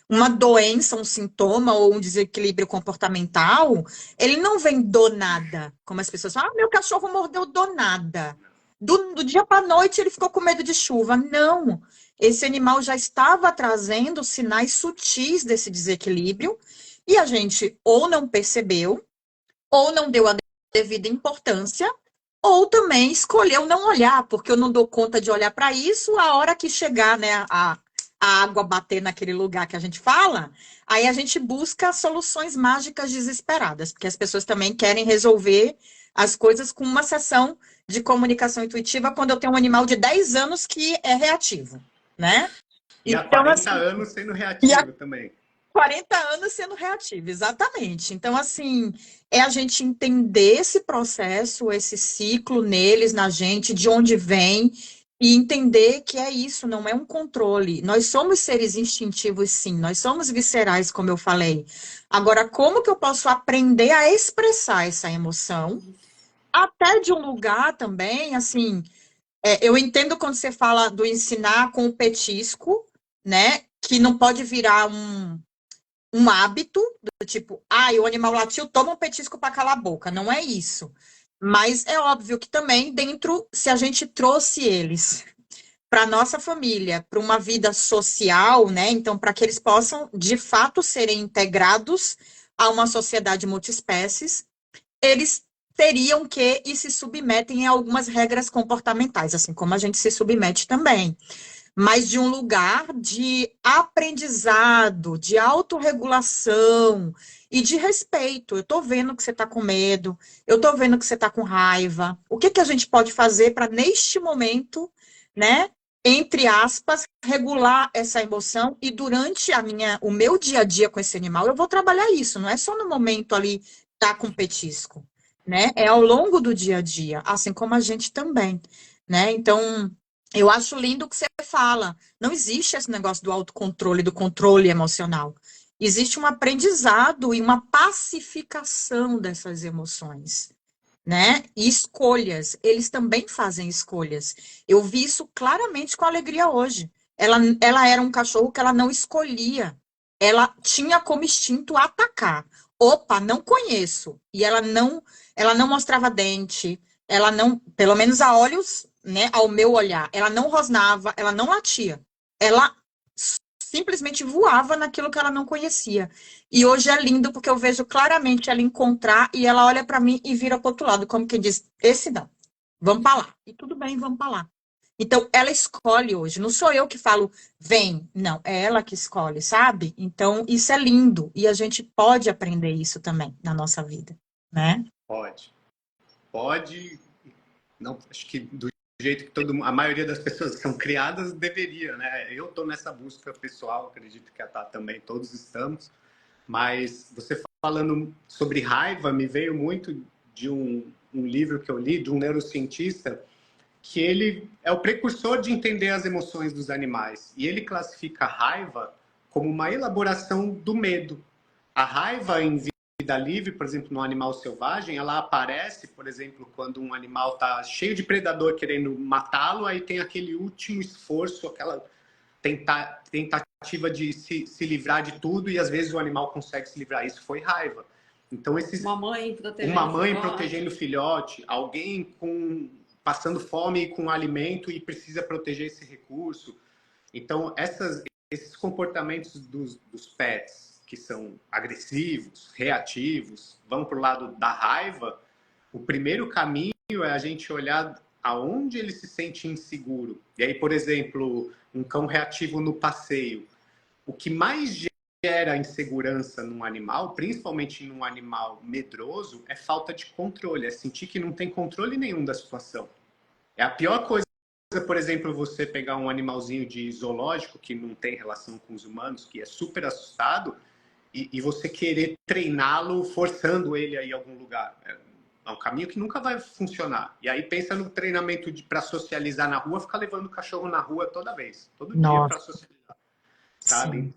Uma doença, um sintoma ou um desequilíbrio comportamental, ele não vem do nada. Como as pessoas falam, meu cachorro mordeu do nada. Do dia para a noite ele ficou com medo de chuva. Não. Esse animal já estava trazendo sinais sutis desse desequilíbrio e a gente ou não percebeu, ou não deu a devida importância, ou também escolheu não olhar, porque eu não dou conta de olhar para isso, a hora que chegar, né, a água bater naquele lugar que a gente fala, aí a gente busca soluções mágicas desesperadas, porque as pessoas também querem resolver as coisas com uma sessão de comunicação intuitiva quando eu tenho um animal de 10 anos que é reativo, né? E há Então, 40 assim, anos sendo e a reativo também. 40 anos sendo reativo, exatamente. Então, assim, é a gente entender esse processo, esse ciclo neles, na gente, de onde vem, e entender que é isso, não é um controle. Nós somos seres instintivos, sim, nós somos viscerais, como eu falei. Agora, como que eu posso aprender a expressar essa emoção? Até de um lugar também, assim, eu entendo quando você fala do ensinar com o petisco, né? Que não pode virar um hábito do tipo, o animal latiu, toma um petisco para calar a boca. Não é isso. Mas é óbvio que também dentro, se a gente trouxe eles para nossa família, para uma vida social, né? Então, para que eles possam de fato serem integrados a uma sociedade multiespécies, eles teriam que e se submetem a algumas regras comportamentais, assim como a gente se submete também, mas de um lugar de aprendizado, de autorregulação e de respeito. Eu estou vendo que você está com medo, eu estou vendo que você está com raiva. O que que a gente pode fazer para, neste momento, né, entre aspas, regular essa emoção e durante o meu dia a dia com esse animal, eu vou trabalhar isso, não é só no momento ali tá com petisco, né? É ao longo do dia a dia, assim como a gente também, né? Então, eu acho lindo o que você fala. Não existe esse negócio do autocontrole, do controle emocional. Existe um aprendizado e uma pacificação dessas emoções, né? E escolhas. Eles também fazem escolhas. Eu vi isso claramente com a Alegria hoje. Ela era um cachorro que ela não escolhia. Ela tinha como instinto atacar. Opa, não conheço. E ela não mostrava dente. Ela não, pelo menos a olhos, né, ao meu olhar, ela não rosnava, ela não latia. Ela simplesmente voava naquilo que ela não conhecia. E hoje é lindo porque eu vejo claramente ela encontrar e ela olha para mim e vira para outro lado, como quem diz, esse não, vamos para lá. E tudo bem, vamos para lá. Então, ela escolhe hoje. Não sou eu que falo, vem. Não, é ela que escolhe, sabe? Então, isso é lindo. E a gente pode aprender isso também na nossa vida, né? Pode. Pode. Não, acho que do jeito que a maioria das pessoas são criadas, deveria, né? Eu estou nessa busca pessoal, acredito que a Tá também, todos estamos. Mas você falando sobre raiva, me veio muito de um livro que eu li, de um neurocientista, que ele é o precursor de entender as emoções dos animais. E ele classifica a raiva como uma elaboração do medo. A raiva em vida livre, por exemplo, no animal selvagem, ela aparece, por exemplo, quando um animal está cheio de predador querendo matá-lo, aí tem aquele último esforço, aquela tentativa de se livrar de tudo, e às vezes o animal consegue se livrar. Isso foi raiva. Então, uma mãe protegendo o filhote, alguém passando fome com alimento e precisa proteger esse recurso. Então, esses comportamentos dos pets, que são agressivos, reativos, vão para o lado da raiva, o primeiro caminho é a gente olhar aonde ele se sente inseguro. E aí, por exemplo, um cão reativo no passeio. O que mais gera insegurança num animal, principalmente num animal medroso, é falta de controle, é sentir que não tem controle nenhum da situação. É a pior coisa, por exemplo, você pegar um animalzinho de zoológico que não tem relação com os humanos, que é super assustado, e você querer treiná-lo forçando ele a ir a algum lugar. É um caminho que nunca vai funcionar. E aí pensa no treinamento para socializar na rua, ficar levando o cachorro na rua toda vez, todo dia para socializar, sabe? Sim.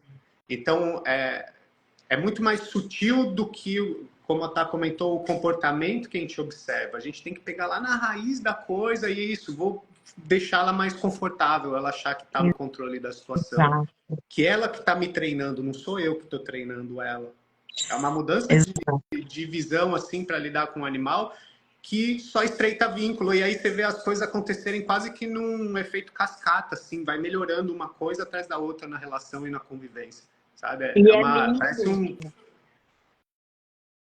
Então, é muito mais sutil do que, como a Tá comentou, o comportamento que a gente observa. A gente tem que pegar lá na raiz da coisa e isso, vou deixá-la mais confortável, ela achar que está no controle da situação. Que ela que está me treinando, não sou eu que estou treinando ela. É uma mudança de visão assim para lidar com o animal que só estreita vínculo. E aí você vê as coisas acontecerem quase que num efeito cascata, assim, vai melhorando uma coisa atrás da outra na relação e na convivência. Sabe? Parece um...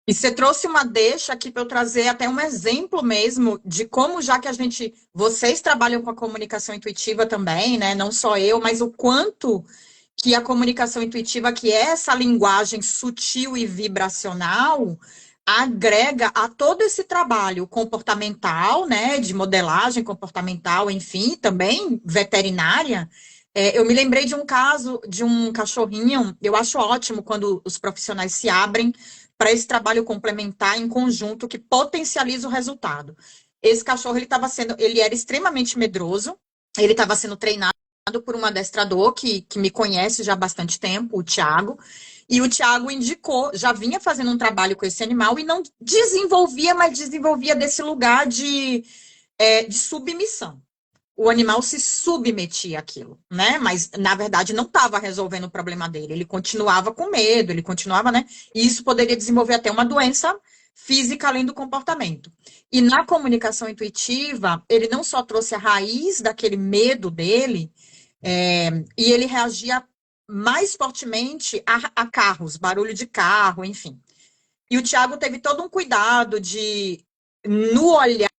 E você trouxe uma deixa aqui para eu trazer até um exemplo mesmo de como, já que vocês trabalham com a comunicação intuitiva também, né? Não só eu, mas o quanto que a comunicação intuitiva, que é essa linguagem sutil e vibracional, agrega a todo esse trabalho comportamental, né? De modelagem comportamental, enfim, também veterinária. Eu me lembrei de um caso de um cachorrinho, eu acho ótimo quando os profissionais se abrem para esse trabalho complementar em conjunto que potencializa o resultado. Esse cachorro, ele era extremamente medroso, ele estava sendo treinado por um adestrador que me conhece já há bastante tempo, o Thiago, e o Thiago indicou, já vinha fazendo um trabalho com esse animal e não desenvolvia, mas desenvolvia desse lugar de submissão. O animal se submetia àquilo, né? Mas, na verdade, não estava resolvendo o problema dele. Ele continuava com medo, ele continuava, né? E isso poderia desenvolver até uma doença física além do comportamento. E na comunicação intuitiva, ele não só trouxe a raiz daquele medo dele, e ele reagia mais fortemente a carros, barulho de carro, enfim. E o Thiago teve todo um cuidado de, no olhar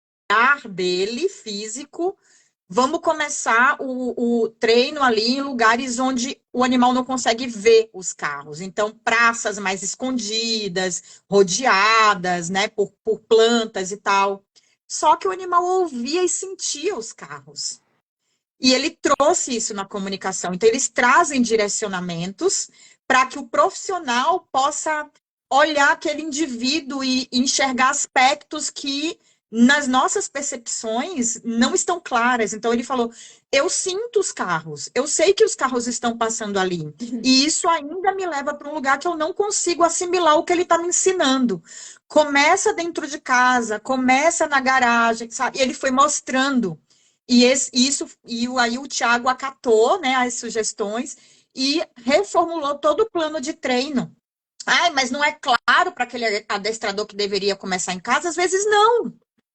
dele, físico, vamos começar o treino ali em lugares onde o animal não consegue ver os carros. Então, praças mais escondidas, rodeadas, né, por plantas e tal. Só que o animal ouvia e sentia os carros. E ele trouxe isso na comunicação. Então, eles trazem direcionamentos para que o profissional possa olhar aquele indivíduo e enxergar aspectos que nas nossas percepções não estão claras. Então ele falou, eu sinto os carros, eu sei que os carros estão passando ali, e isso ainda me leva para um lugar que eu não consigo assimilar o que ele está me ensinando. Começa dentro de casa, começa na garagem, sabe? E ele foi mostrando, e aí o Thiago acatou, né, as sugestões e reformulou todo o plano de treino. Mas não é claro para aquele adestrador que deveria começar em casa? Às vezes não.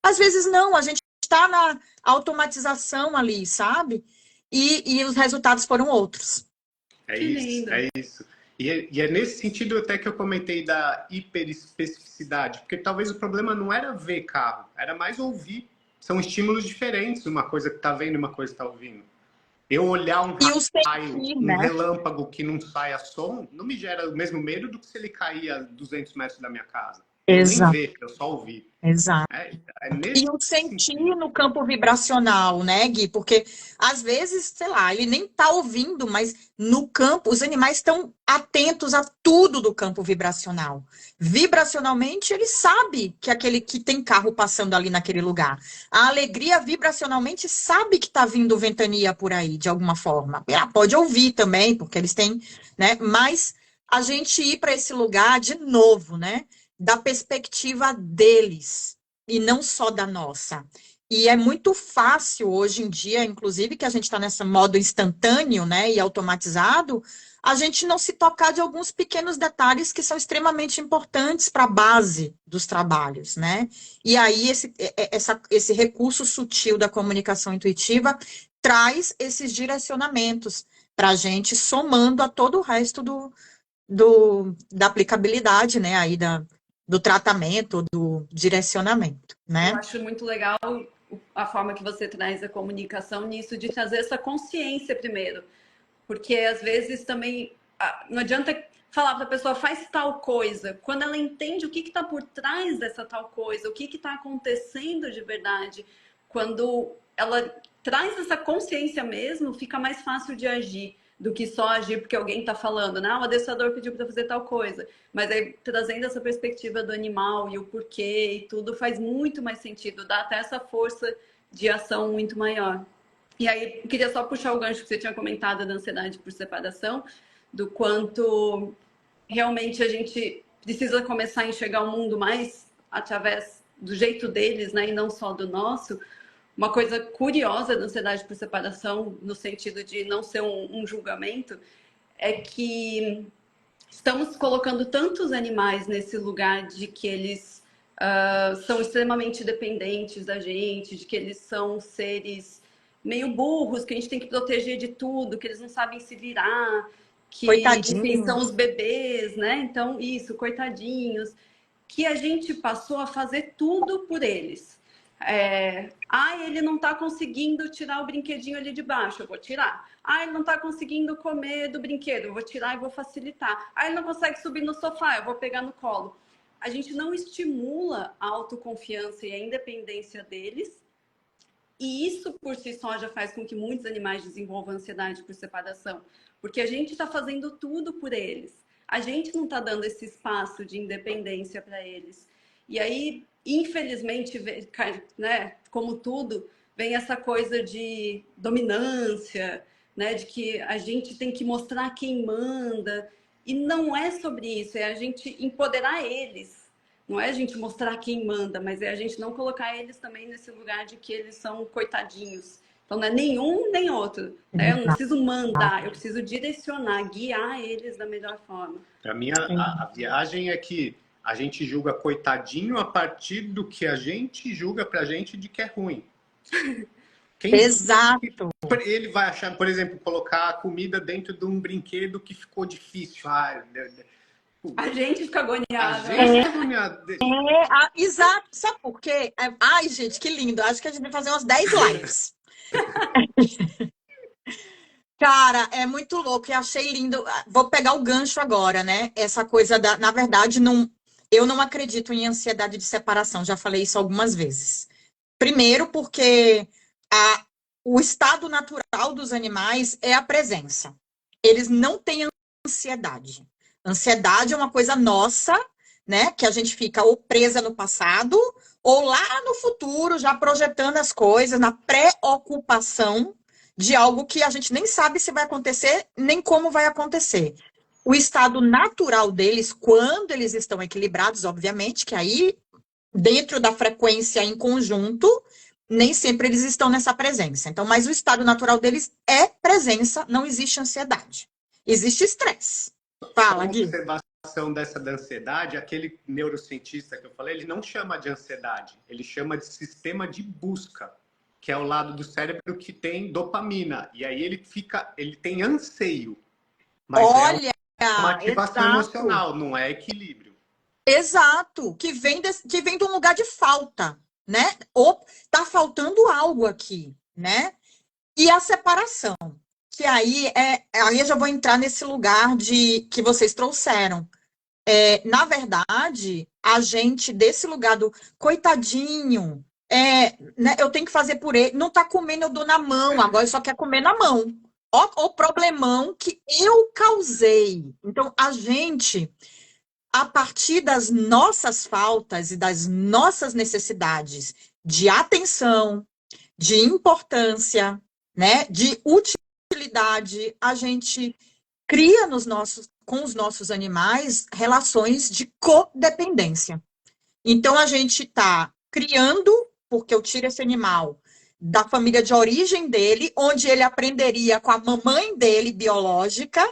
Às vezes não, a gente está na automatização ali, sabe? E os resultados foram outros. É isso, é isso. E é nesse sentido até que eu comentei da hiperespecificidade, porque talvez o problema não era ver carro, era mais ouvir. São estímulos diferentes, uma coisa que está vendo e uma coisa que está ouvindo. Eu olhar um raio, um relâmpago que não saia som, não me gera o mesmo medo do que se ele cair a 200 metros da minha casa. Exato. Eu nem ver, eu só ouvir. Exato. E o sentir no campo vibracional, né, Gui? Porque, às vezes, sei lá, ele nem tá ouvindo, mas no campo, os animais estão atentos a tudo do campo vibracional. Vibracionalmente, ele sabe que tem carro passando ali naquele lugar. A alegria, vibracionalmente, sabe que tá vindo ventania por aí, de alguma forma. Ela pode ouvir também, porque eles têm, né? Mas a gente ir para esse lugar de novo, né? Da perspectiva deles e não só da nossa. E é muito fácil hoje em dia, inclusive que a gente está nesse modo instantâneo, né, e automatizado, a gente não se tocar de alguns pequenos detalhes que são extremamente importantes para a base dos trabalhos, né? E aí esse recurso sutil da comunicação intuitiva traz esses direcionamentos para a gente, somando a todo o resto da aplicabilidade, né, aí do tratamento, do direcionamento, Eu né? acho muito legal a forma que você traz a comunicação nisso, de trazer essa consciência primeiro. Porque às vezes também não adianta falar para a pessoa faz tal coisa, quando ela entende o que está por trás dessa tal coisa, o que está acontecendo de verdade, quando ela traz essa consciência mesmo, fica mais fácil de agir do que só agir porque alguém está falando, né? O adestrador pediu para fazer tal coisa. Mas aí, trazendo essa perspectiva do animal e o porquê e tudo, faz muito mais sentido, dá até essa força de ação muito maior. E aí, eu queria só puxar o gancho que você tinha comentado da ansiedade por separação, do quanto realmente a gente precisa começar a enxergar o mundo mais através do jeito deles, né, e não só do nosso. Uma coisa curiosa da ansiedade por separação, no sentido de não ser um julgamento, é que estamos colocando tantos animais nesse lugar de que eles são extremamente dependentes da gente, de que eles são seres meio burros, que a gente tem que proteger de tudo, que eles não sabem se virar, que, enfim, são os bebês, né? Então, isso, coitadinhos, que a gente passou a fazer tudo por eles. Ele não está conseguindo tirar o brinquedinho ali de baixo, eu vou tirar. Ele não está conseguindo comer do brinquedo, eu vou tirar e vou facilitar. Ele não consegue subir no sofá, eu vou pegar no colo. A gente não estimula a autoconfiança e a independência deles, e isso por si só já faz com que muitos animais desenvolvam ansiedade por separação, porque a gente está fazendo tudo por eles. A gente não está dando esse espaço de independência para eles. E aí, infelizmente, né, como tudo, vem essa coisa de dominância, né, de que a gente tem que mostrar quem manda. E não é sobre isso, é a gente empoderar eles. Não é a gente mostrar quem manda, mas é a gente não colocar eles também nesse lugar de que eles são coitadinhos. Então, não é nenhum nem outro. Né? Eu não preciso mandar, eu preciso direcionar, guiar eles da melhor forma. Para mim, a viagem é que a gente julga coitadinho a partir do que a gente julga pra gente de que é ruim. Exato. Ele vai achar, por exemplo, colocar a comida dentro de um brinquedo que ficou difícil. A gente fica agoniada. Exato. Sabe por quê? Ai, gente, que lindo. Acho que a gente vai fazer umas 10 lives. Cara, é muito louco e achei lindo. Vou pegar o gancho agora, né? Essa coisa na verdade, eu não acredito em ansiedade de separação. Já falei isso algumas vezes. Primeiro, porque o estado natural dos animais é a presença. Eles não têm ansiedade. Ansiedade é uma coisa nossa, né? Que a gente fica ou presa no passado ou lá no futuro, já projetando as coisas, na preocupação de algo que a gente nem sabe se vai acontecer, nem como vai acontecer. O estado natural deles, quando eles estão equilibrados, obviamente, que aí, dentro da frequência em conjunto, nem sempre eles estão nessa presença. Então, mas o estado natural deles é presença, não existe ansiedade. Existe estresse. Fala, Gui. A observação da ansiedade, aquele neurocientista que eu falei, ele não chama de ansiedade, ele chama de sistema de busca, que é o lado do cérebro que tem dopamina. E aí ele tem anseio. Mas olha, é uma ativação emocional, não é equilíbrio. Exato, que vem de um lugar de falta, né? Ou tá faltando algo aqui, né? E a separação, que aí eu já vou entrar nesse lugar que vocês trouxeram. Na verdade, a gente, desse lugar do coitadinho, né, eu tenho que fazer por ele, não tá comendo, eu dou na mão, agora só quer comer na mão. Ó, o problemão que eu causei. Então, a gente, a partir das nossas faltas e das nossas necessidades de atenção, de importância, né, de utilidade, a gente cria com os nossos animais relações de codependência. Então, a gente está criando, porque eu tiro esse animal da família de origem dele, onde ele aprenderia com a mamãe dele, biológica,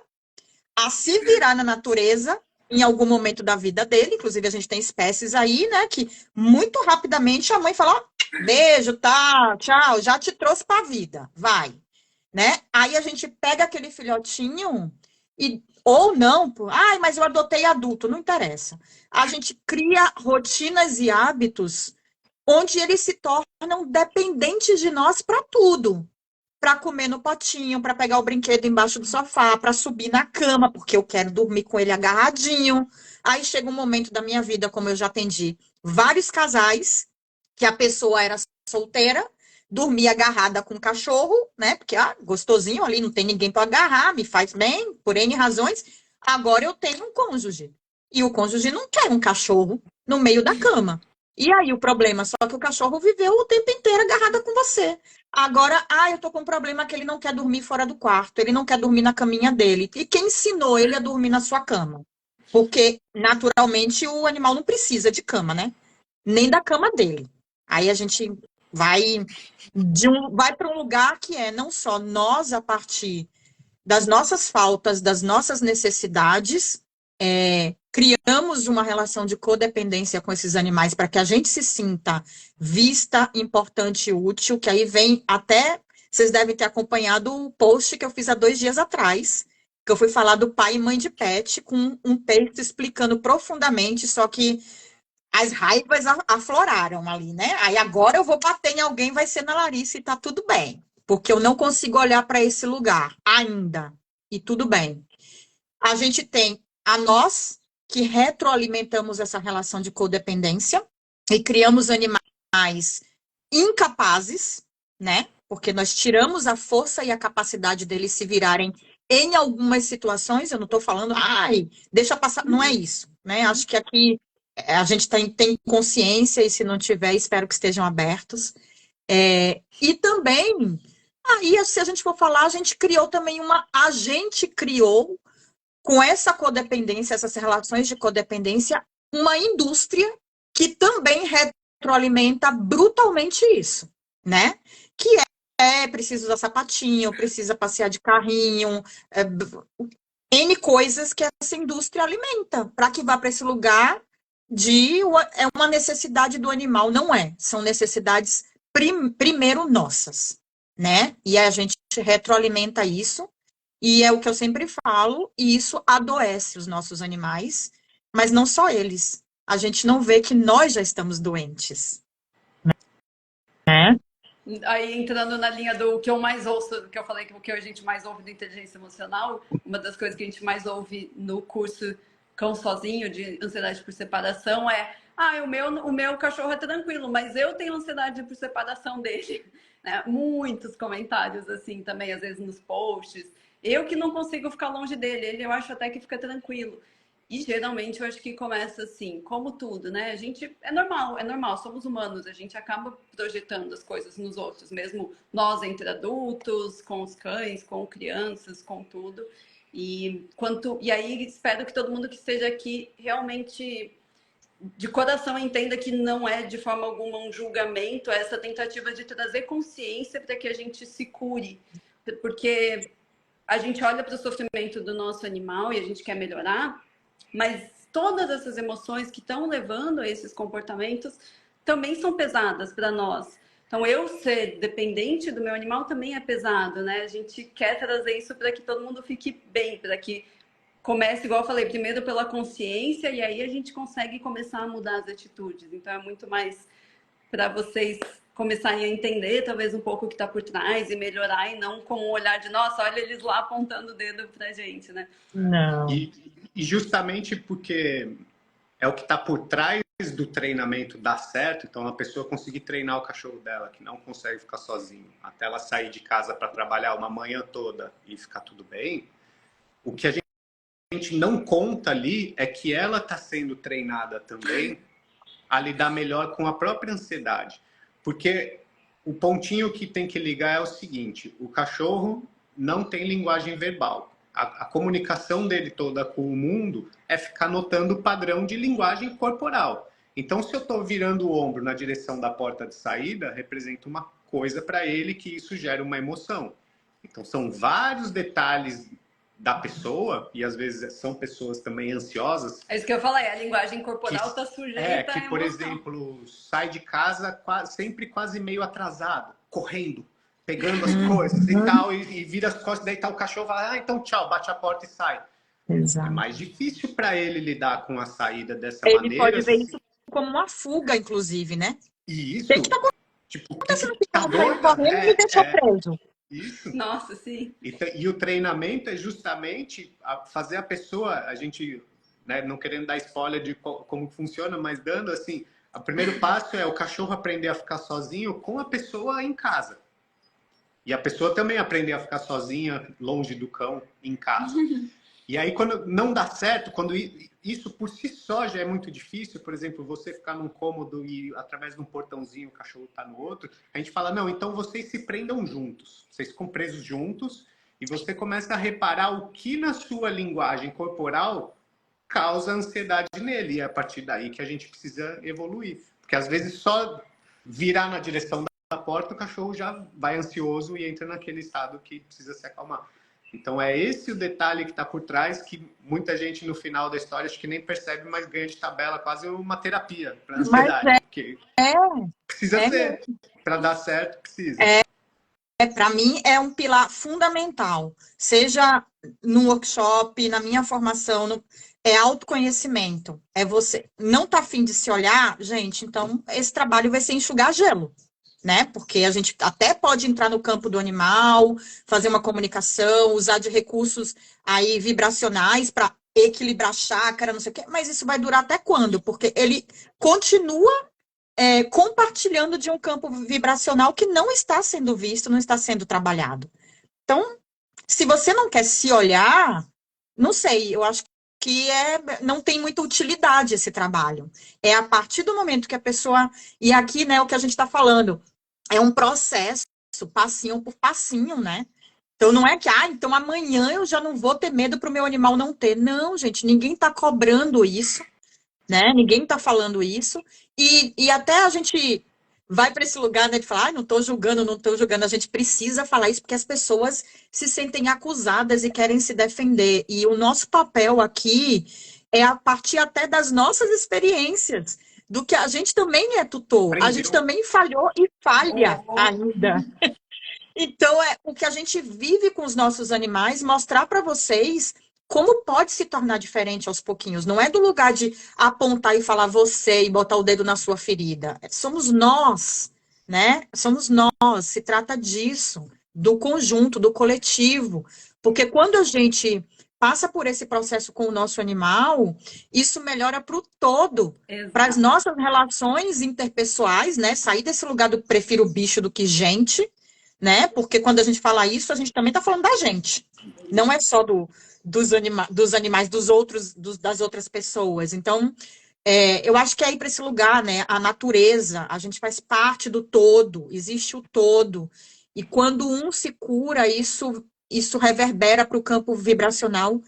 a se virar na natureza em algum momento da vida dele. Inclusive, a gente tem espécies aí, né, que muito rapidamente a mãe fala, ó, beijo, tá, tchau, já te trouxe para a vida, vai. Né? Aí a gente pega aquele filhotinho e Ou não, ai, mas eu adotei adulto, não interessa. A gente cria rotinas e hábitos onde eles se tornam dependentes de nós para tudo. Para comer no potinho, para pegar o brinquedo embaixo do sofá, para subir na cama, porque eu quero dormir com ele agarradinho. Aí chega um momento da minha vida, como eu já atendi vários casais, que a pessoa era solteira, dormia agarrada com o cachorro, né? Porque, gostosinho ali, não tem ninguém para agarrar, me faz bem, por N razões. Agora eu tenho um cônjuge. E o cônjuge não quer um cachorro no meio da cama. E aí o problema, só que o cachorro viveu o tempo inteiro agarrada com você. Agora, eu tô com um problema que ele não quer dormir fora do quarto, ele não quer dormir na caminha dele. E quem ensinou ele a dormir na sua cama? Porque, naturalmente, o animal não precisa de cama, né? Nem da cama dele. Aí a gente vai vai para um lugar que é não só nós, a partir das nossas faltas, das nossas necessidades, criamos uma relação de codependência com esses animais para que a gente se sinta vista, importante e útil, que aí vem até, vocês devem ter acompanhado o post que eu fiz há 2 dias atrás, que eu fui falar do pai e mãe de pet, com um texto explicando profundamente, só que as raivas afloraram ali, né? Aí agora eu vou bater em alguém, vai ser na Larissa e tá tudo bem. Porque eu não consigo olhar para esse lugar ainda. E tudo bem. A gente tem a nós, que retroalimentamos essa relação de codependência e criamos animais incapazes, né? Porque nós tiramos a força e a capacidade deles se virarem em algumas situações. Eu não estou falando, deixa passar. Não é isso, né? Acho que aqui a gente tem consciência, e se não tiver, espero que estejam abertos. E também, aí, se a gente for falar, a gente criou, com essa codependência, essas relações de codependência, uma indústria que também retroalimenta brutalmente isso, né? Que precisa usar sapatinho, precisa passear de carrinho, N coisas que essa indústria alimenta, para que vá para esse lugar é uma necessidade do animal, não é? São necessidades primeiro nossas, né? E a gente retroalimenta isso, e é o que eu sempre falo, e isso adoece os nossos animais, mas não só eles. A gente não vê que nós já estamos doentes, né? Aí, entrando na linha do que eu mais ouço, que eu falei que o que a gente mais ouve do inteligência emocional, uma das coisas que a gente mais ouve no curso Cão Sozinho, de ansiedade por separação, o meu cachorro é tranquilo, mas eu tenho ansiedade por separação dele. Né? Muitos comentários assim também, às vezes nos posts. Eu que não consigo ficar longe dele, ele eu acho até que fica tranquilo. E geralmente eu acho que começa assim, como tudo, né? A gente é normal, somos humanos, a gente acaba projetando as coisas nos outros, mesmo nós entre adultos, com os cães, com crianças, com tudo. E aí espero que todo mundo que esteja aqui realmente de coração entenda que não é de forma alguma um julgamento, é essa tentativa de trazer consciência para que a gente se cure, porque a gente olha para o sofrimento do nosso animal e a gente quer melhorar, mas todas essas emoções que estão levando a esses comportamentos também são pesadas para nós. Então, eu ser dependente do meu animal também é pesado, né? A gente quer trazer isso para que todo mundo fique bem, para que comece, igual eu falei, primeiro pela consciência, e aí a gente consegue começar a mudar as atitudes. Então, é muito mais para vocês começarem a entender, talvez, um pouco o que está por trás e melhorar, e não com um olhar de, nossa, olha eles lá apontando o dedo pra gente, né? Não. E justamente porque é o que está por trás do treinamento dar certo, então a pessoa conseguir treinar o cachorro dela, que não consegue ficar sozinho, até ela sair de casa para trabalhar uma manhã toda e ficar tudo bem, o que a gente não conta ali é que ela está sendo treinada também a lidar melhor com a própria ansiedade. Porque o pontinho que tem que ligar é o seguinte, o cachorro não tem linguagem verbal. A comunicação dele toda com o mundo é ficar notando o padrão de linguagem corporal. Então, se eu estou virando o ombro na direção da porta de saída, representa uma coisa para ele que isso gera uma emoção. Então, são vários detalhes da pessoa, e às vezes são pessoas também ansiosas. É isso que eu falei, a linguagem corporal está sujeita que, a por emoção. exemplo, sai de casa sempre quase meio atrasado, correndo, pegando as coisas e tal, e vira as costas, daí tá o cachorro fala, então tchau, bate a porta e sai. É Exato. mais difícil para ele lidar com a saída dessa Ele maneira. pode ver isso como uma fuga, inclusive, né? E O que que isso, tá tipo, o que acontecendo que aqui? tá Ela saiu doida? correndo e me deixou preso. Isso. Nossa, sim. E o treinamento é justamente fazer a pessoa, a gente, né, não querendo dar spoiler de como funciona, mas dando assim, o primeiro passo é o cachorro aprender a ficar sozinho com a pessoa em casa. E a pessoa também aprender a ficar sozinha, longe do cão, em casa. E aí, quando não dá certo, quando isso por si só já é muito difícil, por exemplo, você ficar num cômodo e através de um portãozinho o cachorro está no outro, a gente fala, não, então vocês se prendam juntos. Vocês ficam presos juntos e você começa a reparar o que na sua linguagem corporal causa ansiedade nele. E é a partir daí que a gente precisa evoluir. Porque às vezes só virar na direção da porta, o cachorro já vai ansioso e entra naquele estado que precisa se acalmar. Então é esse o detalhe que está por trás, que muita gente no final da história acho que nem percebe, mas ganha de tabela, quase uma terapia para ansiedade. Porque precisa ser. Para dar certo, precisa. Para mim, é um pilar fundamental, seja no workshop, na minha formação, é autoconhecimento. É você não tá afim de se olhar, gente, então esse trabalho vai ser enxugar gelo, né? Porque a gente até pode entrar no campo do animal, fazer uma comunicação, usar de recursos aí vibracionais para equilibrar a chácara, não sei o quê, mas isso vai durar até quando? Porque ele continua compartilhando de um campo vibracional que não está sendo visto, não está sendo trabalhado. Então, se você não quer se olhar, não sei, eu acho que não tem muita utilidade esse trabalho. É a partir do momento que a pessoa. E aqui, né, o que a gente está falando, é um processo, passinho por passinho, né? Então, não é que, então amanhã eu já não vou ter medo para o meu animal não ter. Não, gente, ninguém está cobrando isso, né? Ninguém está falando isso. E até a gente vai para esse lugar, né, de falar, não estou julgando, não estou julgando. A gente precisa falar isso porque as pessoas se sentem acusadas e querem se defender. E o nosso papel aqui é a partir até das nossas experiências, do que a gente também é tutor, a gente também falhou e falha ainda. Então, o que a gente vive com os nossos animais, mostrar para vocês como pode se tornar diferente aos pouquinhos. Não é do lugar de apontar e falar você e botar o dedo na sua ferida. Somos nós, né? Somos nós. Se trata disso, do conjunto, do coletivo. Porque quando a gente passa por esse processo com o nosso animal, isso melhora para o todo, para as nossas relações interpessoais, né? Sair desse lugar do prefiro bicho do que gente, né? Porque quando a gente fala isso, a gente também está falando da gente. Não é só dos animais dos outros, das outras pessoas. Então, eu acho que é ir para esse lugar, né? A natureza, a gente faz parte do todo, existe o todo. E quando um se cura, isso reverbera para o campo vibracional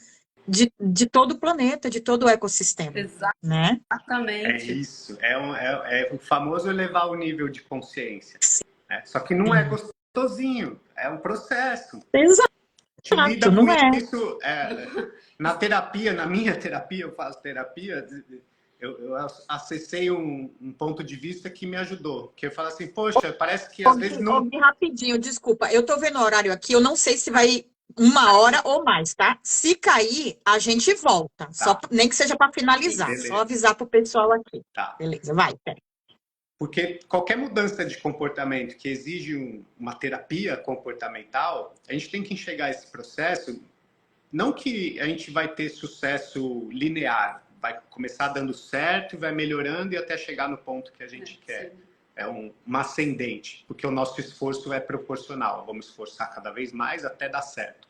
de todo o planeta, de todo o ecossistema. Né? Exatamente. É isso. É o famoso elevar o nível de consciência. Só que não é gostosinho, é um processo. Exato. A gente lida não com é. isso na terapia, na minha terapia, eu faço terapia, eu acessei um ponto de vista que me ajudou. Que eu falo assim, poxa, parece que às vezes não... Rapidinho, desculpa, eu tô vendo o horário aqui, eu não sei se vai 1 hora ou mais, tá? Se cair, a gente volta, só, nem que seja para finalizar, Beleza. Só avisar pro pessoal aqui. Tá. Beleza, vai, pera. Porque qualquer mudança de comportamento que exige uma terapia comportamental, a gente tem que enxergar esse processo, não que a gente vai ter sucesso linear, vai começar dando certo e vai melhorando e até chegar no ponto que a gente quer. Sim. É uma ascendente, porque o nosso esforço é proporcional. Vamos esforçar cada vez mais até dar certo.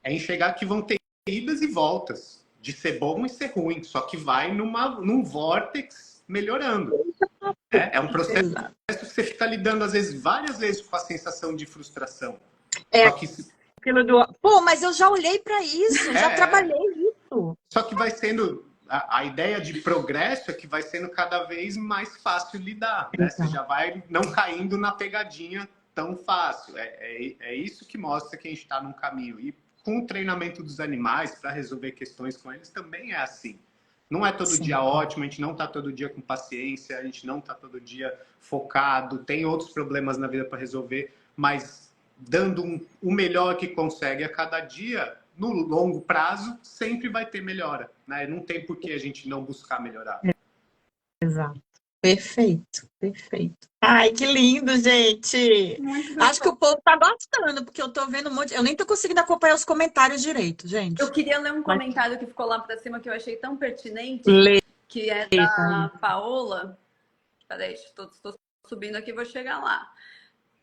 É enxergar que vão ter idas e voltas, de ser bom e ser ruim, só que vai num vórtex melhorando. É um processo que você fica lidando, às vezes, várias vezes com a sensação de frustração. Só que... Pô, mas eu já olhei para isso, já trabalhei isso. Só que vai sendo... A ideia de progresso é que vai sendo cada vez mais fácil lidar. Né? Você já vai não caindo na pegadinha tão fácil. É isso que mostra que a gente está num caminho. E com o treinamento dos animais, para resolver questões com eles, também é assim. Não é todo dia ótimo, a gente não está todo dia com paciência, a gente não está todo dia focado, tem outros problemas na vida para resolver, mas dando o melhor que consegue a cada dia, no longo prazo, sempre vai ter melhora, né? Não tem por que a gente não buscar melhorar. Exato. Perfeito, perfeito. Ai, que lindo, gente. Muito Acho que o gostoso. povo tá gostando, porque eu tô vendo um monte. Eu nem tô conseguindo acompanhar os comentários direito, gente. Eu queria ler um Mas comentário que ficou lá para cima que eu achei tão pertinente, lê, que é tá? da Paola. Peraí, estou subindo aqui, vou chegar lá.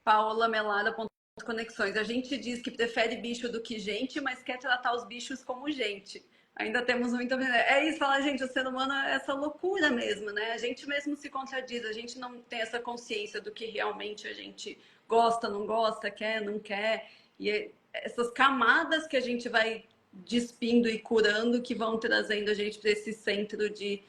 Paola Melada. Conexões. A gente diz que prefere bicho do que gente, mas quer tratar os bichos como gente. Ainda temos muito. É isso, falar, gente, o ser humano é essa loucura mesmo, né? A gente mesmo se contradiz, a gente não tem essa consciência do que realmente a gente gosta, não gosta, quer, não quer. E essas camadas que a gente vai despindo e curando que vão trazendo a gente para esse centro de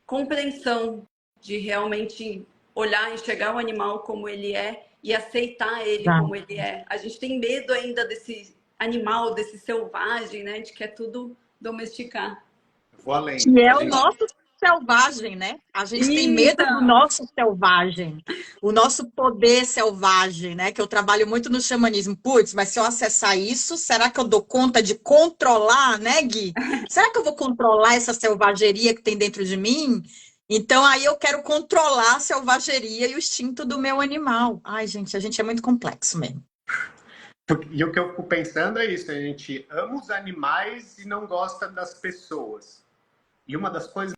compreensão, de realmente olhar, enxergar o animal como ele é e aceitar ele Tá. como ele é. A gente tem medo ainda desse animal, desse selvagem, né? A gente quer tudo domesticar. Eu vou além. Que é A o gente, nosso selvagem, né? A gente tem medo do Então, nosso selvagem, o nosso poder selvagem, né? Que eu trabalho muito no xamanismo. Putz, mas se eu acessar isso, será que eu dou conta de controlar, né, Gui? Será que eu vou controlar essa selvageria que tem dentro de mim? Então aí eu quero controlar a selvageria e o instinto do meu animal. Ai, gente, a gente é muito complexo mesmo. e o que eu fico pensando é isso: a gente ama os animais e não gosta das pessoas. E uma das coisas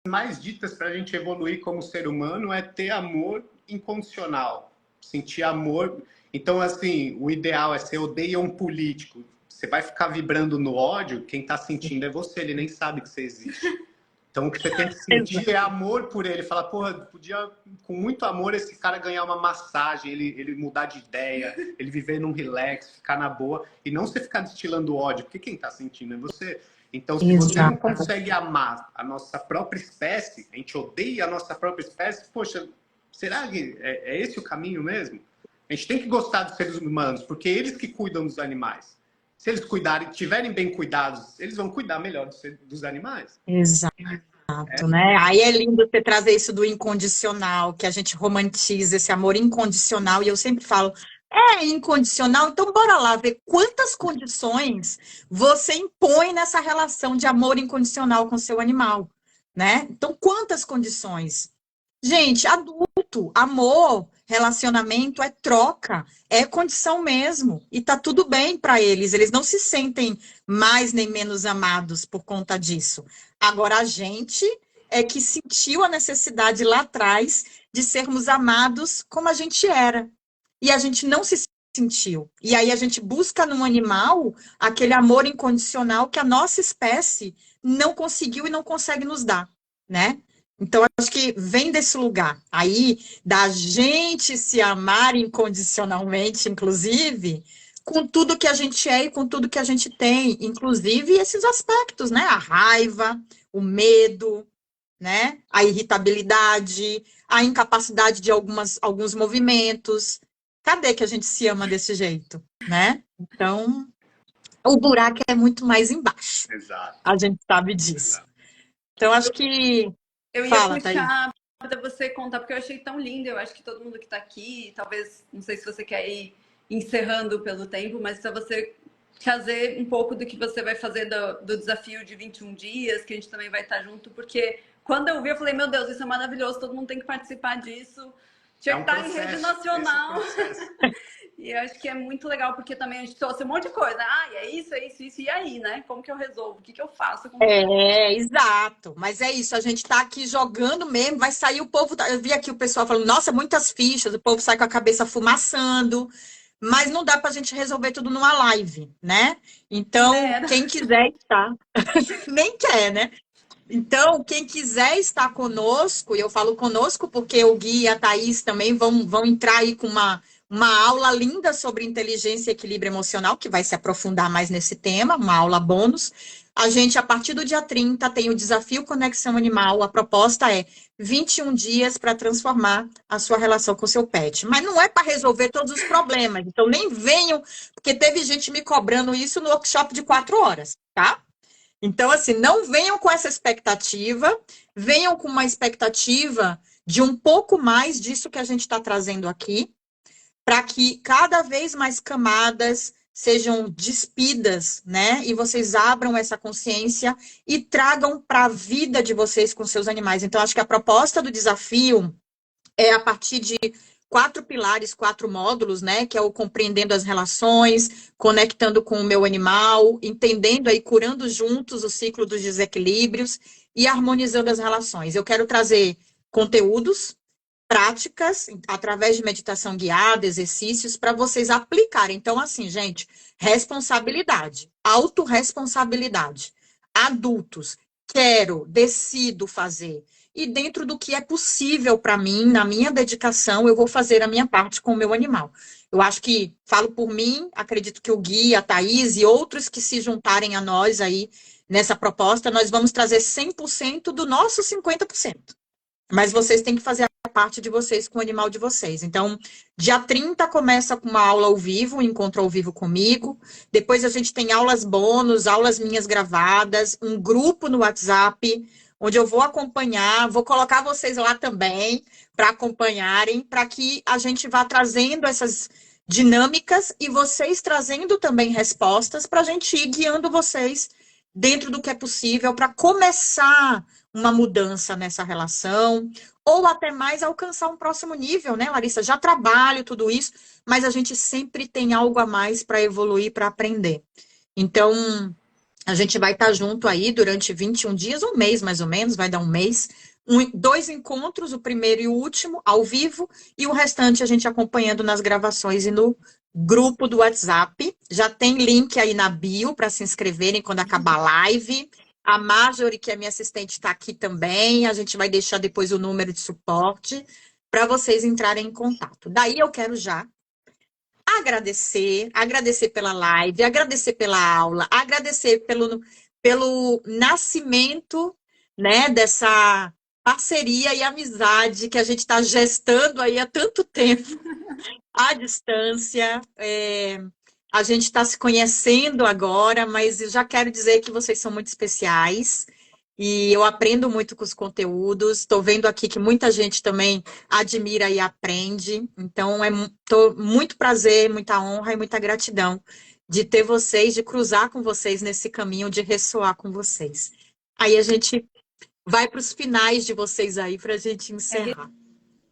mais ditas para a gente evoluir como ser humano é ter amor incondicional, sentir amor. Então, assim, o ideal é você odeia um político, você vai ficar vibrando no ódio, quem está sentindo é você, ele nem sabe que você existe. Então, o que você tem que sentir é amor por ele. Falar, porra, podia, com muito amor, esse cara ganhar uma massagem, ele mudar de ideia, ele viver num relax, ficar na boa, e não você ficar destilando ódio, porque quem está sentindo é você. Então, se você não Exato. consegue amar a nossa própria espécie, a gente odeia a nossa própria espécie, poxa, será que é esse o caminho mesmo? A gente tem que gostar dos seres humanos, porque eles que cuidam dos animais. Se eles cuidarem, tiverem bem cuidados, eles vão cuidar melhor dos animais. Exato, né? Aí é lindo você trazer isso do incondicional, que a gente romantiza esse amor incondicional, e eu sempre falo, é incondicional, então bora lá ver quantas condições você impõe nessa relação de amor incondicional com seu animal, né? Então, quantas condições? Gente, adulto, amor, relacionamento é troca, é condição mesmo, e tá tudo bem para eles, eles não se sentem mais nem menos amados por conta disso. Agora, a gente é que sentiu a necessidade lá atrás de sermos amados como a gente era. E a gente não se sentiu. E aí a gente busca no animal aquele amor incondicional que a nossa espécie não conseguiu e não consegue nos dar, né? Então, acho que vem desse lugar aí da gente se amar incondicionalmente, inclusive, com tudo que a gente é e com tudo que a gente tem, inclusive esses aspectos, né? A raiva, o medo, né? A irritabilidade, a incapacidade de alguns movimentos. Cadê que a gente se ama desse jeito, né? Então, o buraco é muito mais embaixo. Exato. A gente sabe disso. Exato. Então, acho que... eu ia Fala, Thaís. puxar para você contar, porque eu achei tão lindo. Eu acho que todo mundo que está aqui, talvez, não sei se você quer ir encerrando pelo tempo, mas se você trazer um pouco do que você vai fazer do desafio de 21 dias, que a gente também vai estar junto, porque quando eu vi, eu falei, meu Deus, isso é maravilhoso, todo mundo tem que participar disso. Tinha que estar em rede nacional. E eu acho que é muito legal, porque também a gente trouxe um monte de coisa. Ah, é isso, e aí, né? Como que eu resolvo? O que que eu faço? Exato. Mas é isso, a gente tá aqui jogando mesmo, vai sair o povo. Eu vi aqui o pessoal falando, nossa, muitas fichas, o povo sai com a cabeça fumaçando, mas não dá pra gente resolver tudo numa live, né? Então, quem quiser estar, nem quer, né? Então, quem quiser estar conosco, e eu falo conosco porque o Gui e a Thaís também vão entrar aí com uma aula linda sobre inteligência e equilíbrio emocional, que vai se aprofundar mais nesse tema, uma aula bônus. A gente, a partir do dia 30, tem o desafio Conexão Animal. A proposta é 21 dias para transformar a sua relação com o seu pet. Mas não é para resolver todos os problemas. Então, nem venham, porque teve gente me cobrando isso no workshop de 4 horas, tá? Então, assim, não venham com essa expectativa, venham com uma expectativa de um pouco mais disso que a gente está trazendo aqui, para que cada vez mais camadas sejam despidas, né? E vocês abram essa consciência e tragam para a vida de vocês com seus animais. Então, acho que a proposta do desafio é a partir de 4 pilares, 4 módulos, né? Que é o compreendendo as relações, conectando com o meu animal, entendendo aí, curando juntos o ciclo dos desequilíbrios e harmonizando as relações. Eu quero trazer conteúdos, práticas, através de meditação guiada, exercícios, para vocês aplicarem. Então, assim, gente, responsabilidade, autorresponsabilidade. Adultos, quero, decido fazer. E dentro do que é possível para mim, na minha dedicação, eu vou fazer a minha parte com o meu animal. Eu acho que, falo por mim, acredito que o Gui, a Thaís e outros que se juntarem a nós aí nessa proposta, nós vamos trazer 100% do nosso 50%. Mas vocês têm que fazer a parte de vocês com o animal de vocês. Então, dia 30 começa com uma aula ao vivo, um encontro ao vivo comigo. Depois a gente tem aulas bônus, aulas minhas gravadas, um grupo no WhatsApp, onde eu vou acompanhar, vou colocar vocês lá também para acompanharem, para que a gente vá trazendo essas dinâmicas e vocês trazendo também respostas para a gente ir guiando vocês dentro do que é possível para começar uma mudança nessa relação, ou até mais alcançar um próximo nível, né, Larissa? Já trabalho tudo isso, mas a gente sempre tem algo a mais para evoluir, para aprender. Então, a gente vai estar junto aí durante 21 dias, um mês mais ou menos, vai dar um mês. 2 encontros, o primeiro e o último, ao vivo, e o restante a gente acompanhando nas gravações e no grupo do WhatsApp. Já tem link aí na bio para se inscreverem quando acabar a live. A Marjorie, que é minha assistente, está aqui também. A gente vai deixar depois o número de suporte para vocês entrarem em contato. Daí eu quero já agradecer pela live, agradecer pela aula, agradecer pelo nascimento, né, dessa parceria e amizade que a gente está gestando aí há tanto tempo, à distância. A gente está se conhecendo agora, mas eu já quero dizer que vocês são muito especiais e eu aprendo muito com os conteúdos. Estou vendo aqui que muita gente também admira e aprende. Então, muito prazer, muita honra e muita gratidão de ter vocês, de cruzar com vocês nesse caminho, de ressoar com vocês. Aí a gente vai para os finais de vocês aí para a gente encerrar.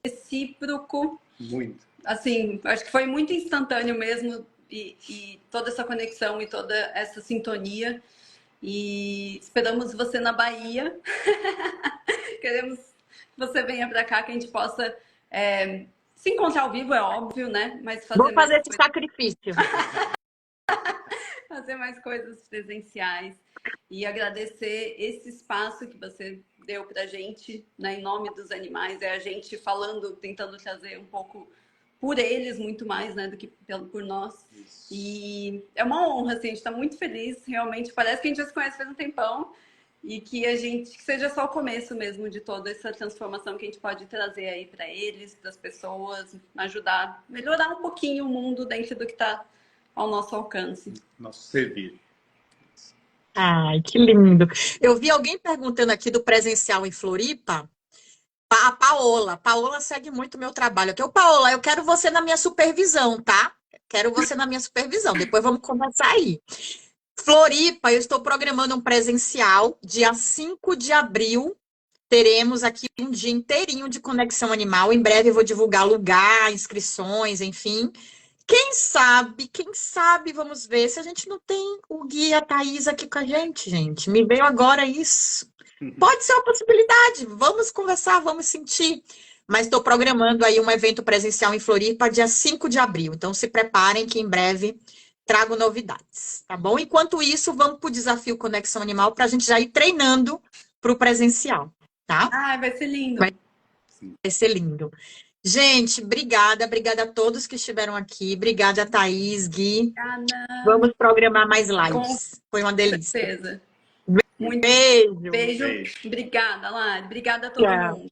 Recíproco. Muito. Assim, acho que foi muito instantâneo mesmo. E toda essa conexão e toda essa sintonia. E esperamos você na Bahia. Queremos que você venha para cá, que a gente possa se encontrar ao vivo, é óbvio, né? Mas Vou fazer esse sacrifício. Fazer mais coisas presenciais. E agradecer esse espaço que você deu para a gente, né, em nome dos animais. É a gente falando, tentando trazer um pouco por eles, muito mais, né, do que por nós. Isso. E é uma honra, assim, a gente está muito feliz, realmente. Parece que a gente já se conhece faz um tempão e que que seja só o começo mesmo de toda essa transformação que a gente pode trazer aí para eles, para as pessoas, ajudar a melhorar um pouquinho o mundo dentro do que está ao nosso alcance. Nosso servir. Ai, que lindo. Eu vi alguém perguntando aqui do presencial em Floripa. A Paola segue muito o meu trabalho. Paola, eu quero você na minha supervisão, tá? Quero você na minha supervisão. Depois vamos conversar aí. Floripa, eu estou programando um presencial. Dia 5 de abril, teremos aqui um dia inteirinho de conexão animal. Em breve eu vou divulgar lugar, inscrições, enfim. Quem sabe, vamos ver se a gente não tem o Gui e a Thaís aqui com a gente. Me veio agora isso. Pode ser uma possibilidade, vamos conversar, vamos sentir. Mas estou programando aí um evento presencial em Floripa, dia 5 de abril. Então, se preparem que em breve trago novidades, tá bom? Enquanto isso, vamos para o desafio Conexão Animal para a gente já ir treinando para o presencial, tá? Ah, vai ser lindo. Vai ser lindo. Gente, obrigada a todos que estiveram aqui. Obrigada, Thaís, Gui. Obrigada. Vamos programar mais lives. Foi uma delícia. Com certeza. Beijo. Beijo. Obrigada, Lari. Obrigada a todo mundo.